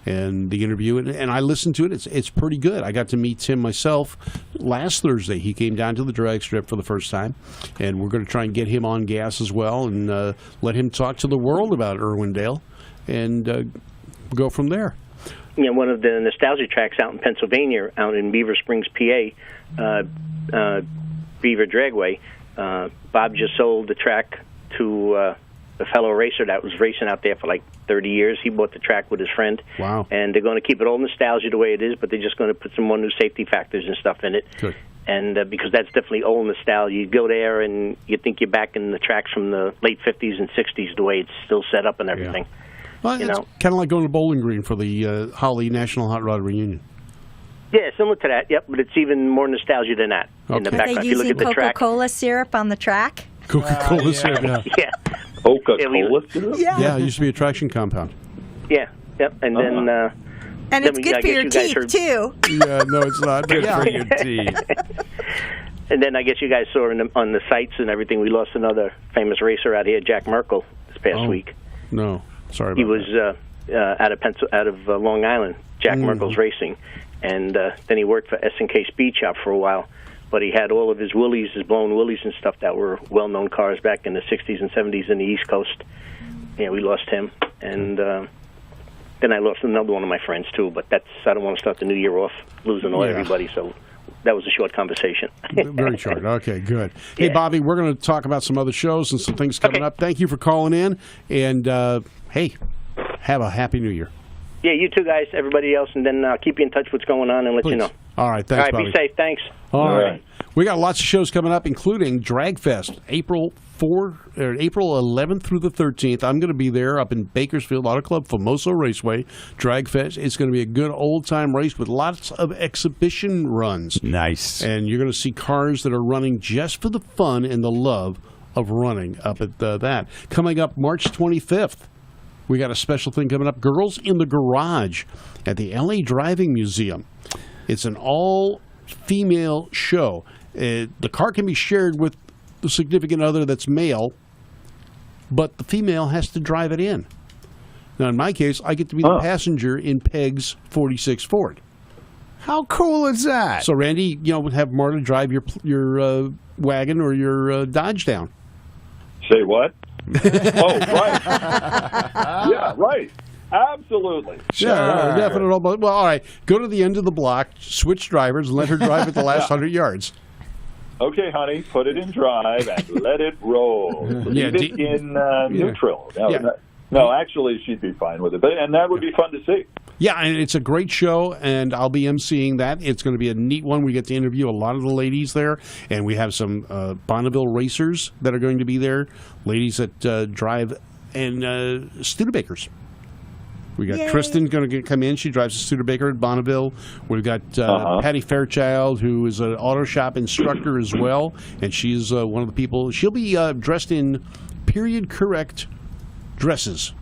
And the interview, and I listened to it. It's pretty good. I got to meet Tim myself last Thursday. He came down to the drag strip for the first time, and we're going to try and get him on gas as well, and let him talk to the world about Irwindale, and go from there. You know, one of the nostalgia tracks out in Pennsylvania, out in Beaver Springs, PA, Beaver Dragway. Bob just sold the track to a fellow racer that was racing out there for like 30 years. He bought the track with his friend. Wow. And they're going to keep it all nostalgia the way it is, but they're just going to put some more new safety factors and stuff in it. Good. And because that's definitely old nostalgia. You go there and you think you're back in the tracks from the late 50s and 60s, the way it's still set up and everything. Yeah. Well, it's kind of like going to Bowling Green for the Holly National Hot Rod Reunion. Yeah, similar to that, yep, but it's even more nostalgia than that. Okay. In the background. Are they using Coca-Cola syrup on the track? Coca-Cola syrup, yeah. Coca-Cola syrup? Yeah. It used to be a traction compound. Yeah, yep, and then... and it's good for your teeth, too. Yeah, no, it's not. Good for your teeth. And then I guess you guys saw on the sites and everything, we lost another famous racer out here, Jack Merkel, this past week. No, sorry about He was out of Long Island, Jack Merkel's Racing, and then he worked for S&K Speed Shop for a while. But he had all of his Willys, his blown Willys and stuff that were well-known cars back in the 60s and 70s in the East Coast. Yeah, we lost him. And then I lost another one of my friends too. But I don't want to start the new year off losing everybody. So that was a short conversation. Very short. Okay, good. Hey, Bobby, we're going to talk about some other shows and some things coming up. Thank you for calling in. And, hey, have a Happy New Year. Yeah, you too, guys, everybody else. And then keep you in touch what's going on and let you know. All right, thanks, Bobby. Bobby. Be safe. Thanks. All right. We got lots of shows coming up, including Dragfest, April 11th through the 13th. I'm going to be there up in Bakersfield Auto Club, Famoso Raceway, Dragfest. It's going to be a good old-time race with lots of exhibition runs. Nice. And you're going to see cars that are running just for the fun and the love of running up at that. Coming up March 25th, we got a special thing coming up, Girls in the Garage at the LA Driving Museum. It's an all-female show. The car can be shared with the significant other that's male, but the female has to drive it in. Now, in my case, I get to be the passenger in Peg's 46 Ford. How cool is that? So, Randy, have Marta drive your wagon or your Dodge down. Say what? Oh, right. Yeah, right. Absolutely. Yeah, definitely. Well, all right. Go to the end of the block, switch drivers, and let her drive it the last 100 yards. Okay, honey, put it in drive and let it roll. Leave it in neutral. No, actually, she'd be fine with it. And that would be fun to see. Yeah, and it's a great show, and I'll be emceeing that. It's going to be a neat one. We get to interview a lot of the ladies there, and we have some Bonneville racers that are going to be there, ladies that drive, and Studebakers. We got Kristen going to come in. She drives a Studebaker at Bonneville. We've got Patty Fairchild, who is an auto shop instructor as well, and she's one of the people. She'll be dressed in period-correct dresses.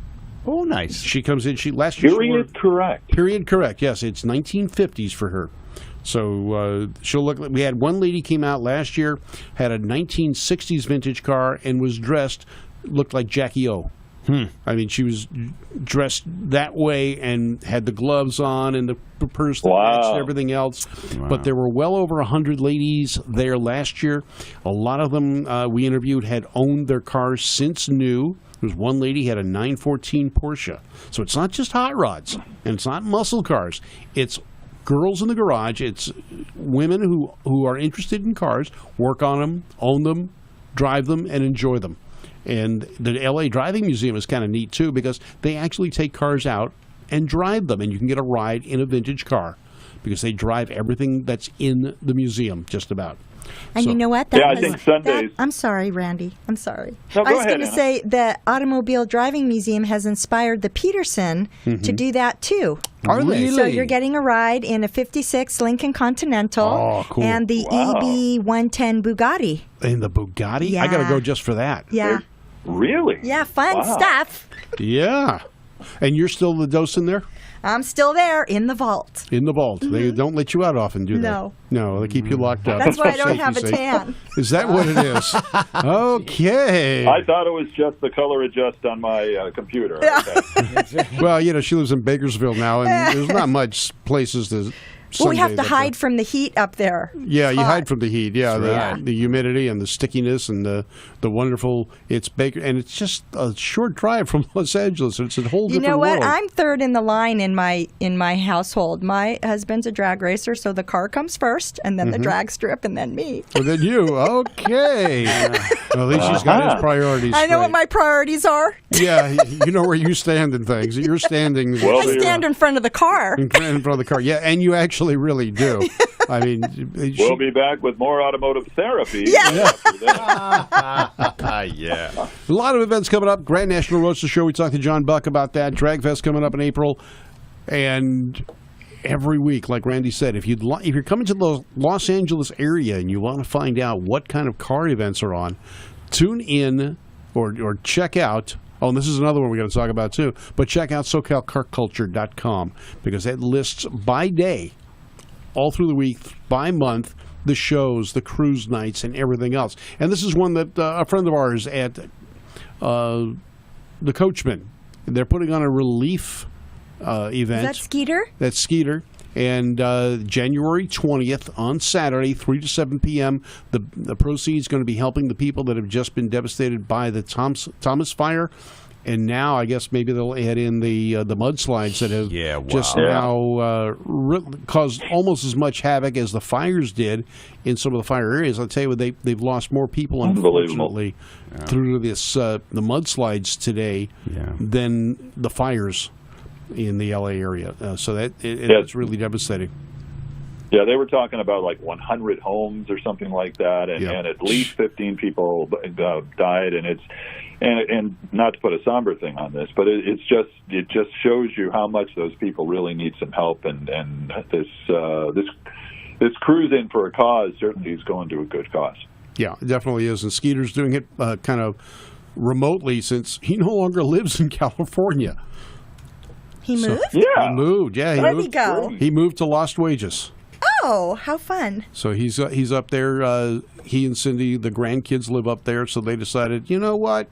Oh, nice. She comes in. Period correct. Yes, it's 1950s for her. So she'll look. We had one lady came out last year, had a 1960s vintage car, and was looked like Jackie O. I mean, she was dressed that way and had the gloves on and the purse that matched everything else. Wow. But there were well over 100 ladies there last year. A lot of them we interviewed had owned their cars since new. There was one lady who had a 914 Porsche. So it's not just hot rods, and it's not muscle cars. It's girls in the garage. It's women who are interested in cars, work on them, own them, drive them, and enjoy them. And the LA Driving Museum is kind of neat, too, because they actually take cars out and drive them, and you can get a ride in a vintage car because they drive everything that's in the museum, just about. And you know what? I think Sundays. I'm sorry, Randy. I'm sorry. No, I was going to say the Automobile Driving Museum has inspired the Peterson to do that, too. Are they? So you're getting a ride in a 56 Lincoln Continental cool. and the EB110 Bugatti. And the Bugatti? Yeah. I got to go just for that. Yeah. Really? Yeah, fun stuff. Yeah. And you're still the docent there? I'm still there in the vault. In the vault. They don't let you out often, do they? No. No, they keep you locked up. That's why I don't have a tan. Is that what it is? Okay. I thought it was just the color adjust on my computer. Okay. Well, she lives in Bakersfield now, and there's not much places to Well, we have to hide from the heat up there. Yeah, you hide from the heat. Yeah, Right. the humidity and the stickiness and the wonderful. It's Baker, and it's just a short drive from Los Angeles. It's a whole different world. You know what? I'm third in the line in my household. My husband's a drag racer, so the car comes first, and then the drag strip, and then me. And then you. Okay. Well, at least he's got his priorities. I know what my priorities are. Yeah, you know where you stand in things. You're standing. I stand in front of the car. In front of the car. Yeah, and you actually really do. I mean, we'll be back with more automotive therapy. Yeah. Yeah. A lot of events coming up. Grand National Roadster Show. We talked to John Buck about that. Dragfest coming up in April, and every week, like Randy said, if you're coming to the Los Angeles area and you want to find out what kind of car events are on, tune in or check out. Oh, and this is another one we're going to talk about, too. But check out SoCalCarCulture.com because it lists by day, all through the week, by month, the shows, the cruise nights, and everything else. And this is one that a friend of ours at the Coachman, they're putting on a relief event. Is that Skeeter? That's Skeeter. And January 20th on Saturday, 3 to 7 p.m., the proceeds going to be helping the people that have just been devastated by the Thomas Fire and now I guess maybe they'll add in the mudslides that have just now caused almost as much havoc as the fires did in some of the fire areas. I'll tell you what, they've lost more people, unfortunately, through this the mudslides today than the fires in the LA area. So that it's really devastating. Yeah, they were talking about like 100 homes or something like that, and at least 15 people died. And and not to put a somber thing on this, but it just shows you how much those people really need some help. And this cruise in for a cause certainly is going to a good cause. Yeah, it definitely is. And Skeeter's doing it kind of remotely since he no longer lives in California. He moved? He moved. Yeah, Where'd he go? He moved to Lost Wages. Oh, how fun. So he's up there. He and Cindy, the grandkids, live up there. So they decided, you know what?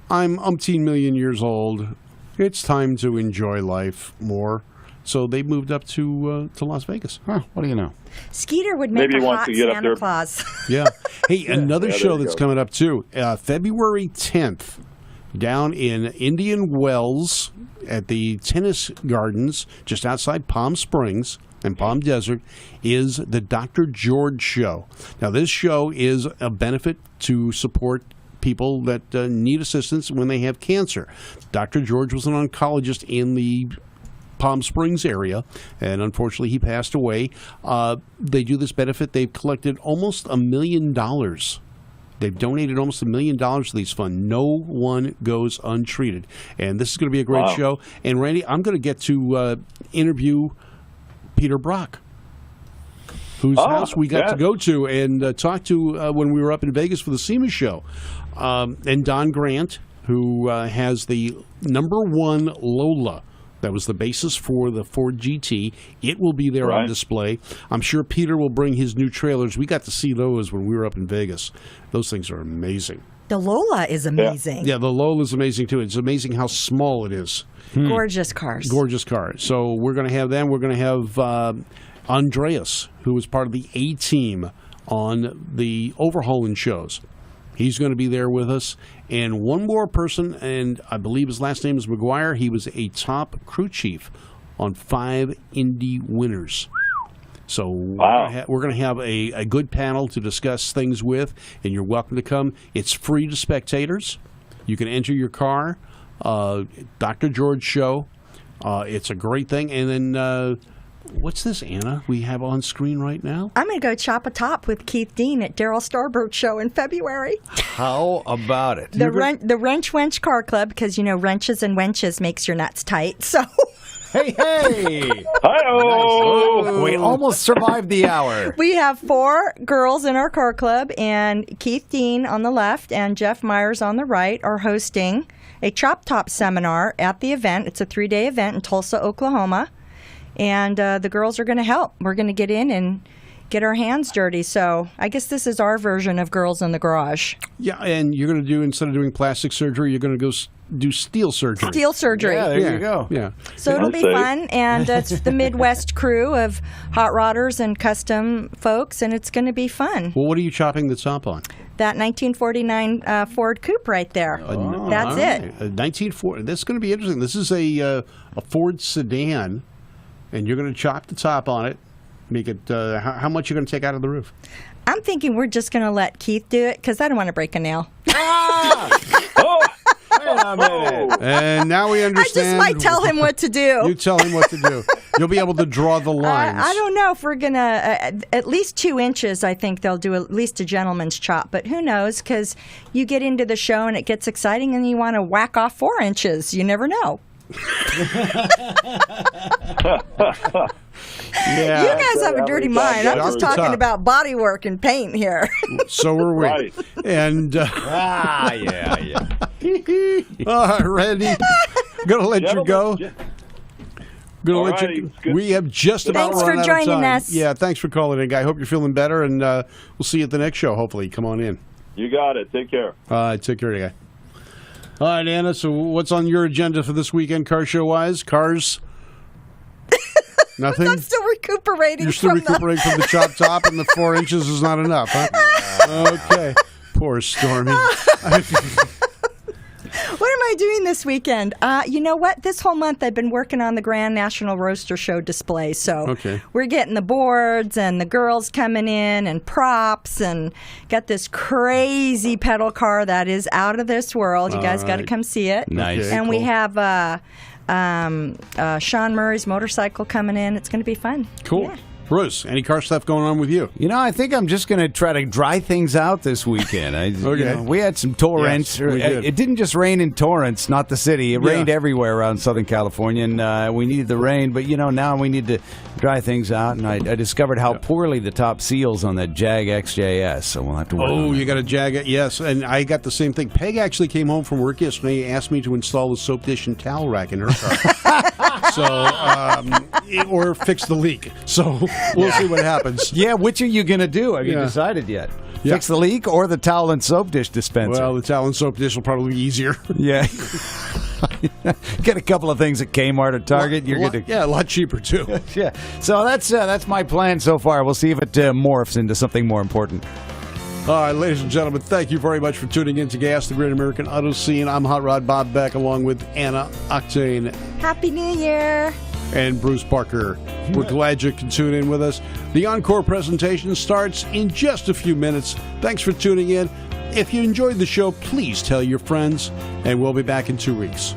I'm umpteen million years old. It's time to enjoy life more. So they moved up to Las Vegas. Huh, what do you know? Skeeter would make a hot Santa Claus. Yeah. Hey, another show that's coming up, too. February 10th, down in Indian Wells at the Tennis Gardens, just outside Palm Springs and Palm Desert, is the Dr. George Show. Now, this show is a benefit to support people that need assistance when they have cancer. Dr. George was an oncologist in the Palm Springs area, and unfortunately he passed away. They do this benefit. They've collected almost $1 million. They've donated almost $1 million to these funds. No one goes untreated. And this is going to be a great show. And Randy, I'm going to get to interview Peter Brock, whose house we got to go to and talk to when we were up in Vegas for the SEMA show. And Don Grant, who has the #1 Lola. That was the basis for the Ford GT. It will be there on display. I'm sure Peter will bring his new trailers. We got to see those when we were up in Vegas. Those things are amazing. The Lola is amazing. Yeah, the Lola is amazing, too. It's amazing how small it is. Gorgeous cars. Gorgeous cars. So we're going to have them. We're going to have Andreas, who was part of the A-Team on the overhauling shows. He's going to be there with us. And one more person, and I believe his last name is McGuire. He was a top crew chief on 5 Indy winners. So we're going to have a good panel to discuss things with, and you're welcome to come. It's free to spectators. You can enter your car. Dr. George Show. It's a great thing. And then... what's this, Anna, we have on screen right now? I'm going to go chop a top with Keith Dean at Daryl Starbird Show in February. How about it? The Wrench Wench Car Club, because, you know, wrenches and wenches makes your nuts tight, so... Hey! Hi-oh! We almost survived the hour. We have 4 girls in our car club, and Keith Dean on the left and Jeff Myers on the right are hosting a Chop Top seminar at the event. It's a 3-day event in Tulsa, Oklahoma. And the girls are going to help. We're going to get in and get our hands dirty. So I guess this is our version of Girls in the Garage. Yeah, and you're going to do, instead of doing plastic surgery, you're going to go do steel surgery. Steel surgery. Yeah, there you go. Yeah. So it'll be fun. And it's the Midwest crew of hot rodders and custom folks, and it's going to be fun. Well, what are you chopping the top on? That 1949 Ford Coupe right there. That's it. 1940. This is going to be interesting. This is a Ford sedan. And you're going to chop the top on it, make it, how much you're going to take out of the roof? I'm thinking we're just going to let Keith do it, because I don't want to break a nail. Wait a minute. And now we understand. I just might tell him what to do. You tell him what to do. You'll be able to draw the lines. I don't know if we're going to, at least 2 inches, I think they'll do at least a gentleman's chop. But who knows, because you get into the show and it gets exciting and you want to whack off 4 inches. You never know. Yeah. You guys have a dirty mind. I'm just talking about body work and paint here. So are we. Right. And yeah. All right, Randy, I'm going to let you go. We have just about Thanks run for out of joining time. us. Yeah, thanks for calling in, guy. Hope you're feeling better, and we'll see you at the next show, hopefully. Come on in. You got it. Take care. Take care, guy. All right, Anna, so what's on your agenda for this weekend, car show-wise? Cars? Nothing? I'm still recuperating. You're still recuperating from the chop top, and the 4 inches is not enough, huh? Okay. Poor Stormy. What am I I doing this weekend? You know what? This whole month I've been working on the Grand National Roaster Show display. So we're getting the boards and the girls coming in and props and got this crazy pedal car that is out of this world. You guys got to come see it. Nice. And we have Sean Murray's motorcycle coming in. It's going to be fun. Cool. Yeah. Bruce, any car stuff going on with you? You know, I think I'm just going to try to dry things out this weekend. We had some torrents. Yes, we did. It didn't just rain in Torrance, not the city. It rained everywhere around Southern California, and we needed the rain. But, now we need to dry things out, and I discovered how poorly the top seals on that Jag XJS, so we'll have to work on that. You got a Jag, yes, and I got the same thing. Peg actually came home from work yesterday and asked me to install the soap dish and towel rack in her car. Or fix the leak. So we'll see what happens. Yeah, which are you going to do? Have you decided yet? Yeah. Fix the leak or the towel and soap dish dispenser? Well, the towel and soap dish will probably be easier. Yeah. Get a couple of things at Kmart or Target. You're good to... Yeah, a lot cheaper, too. Yeah. So that's my plan so far. We'll see if it morphs into something more important. All right, ladies and gentlemen, thank you very much for tuning in to Gas, the Great American Auto Scene. I'm Hot Rod Bob Beck, along with Anna Octane. Happy New Year. And Bruce Parker. We're glad you can tune in with us. The encore presentation starts in just a few minutes. Thanks for tuning in. If you enjoyed the show, please tell your friends, and we'll be back in 2 weeks.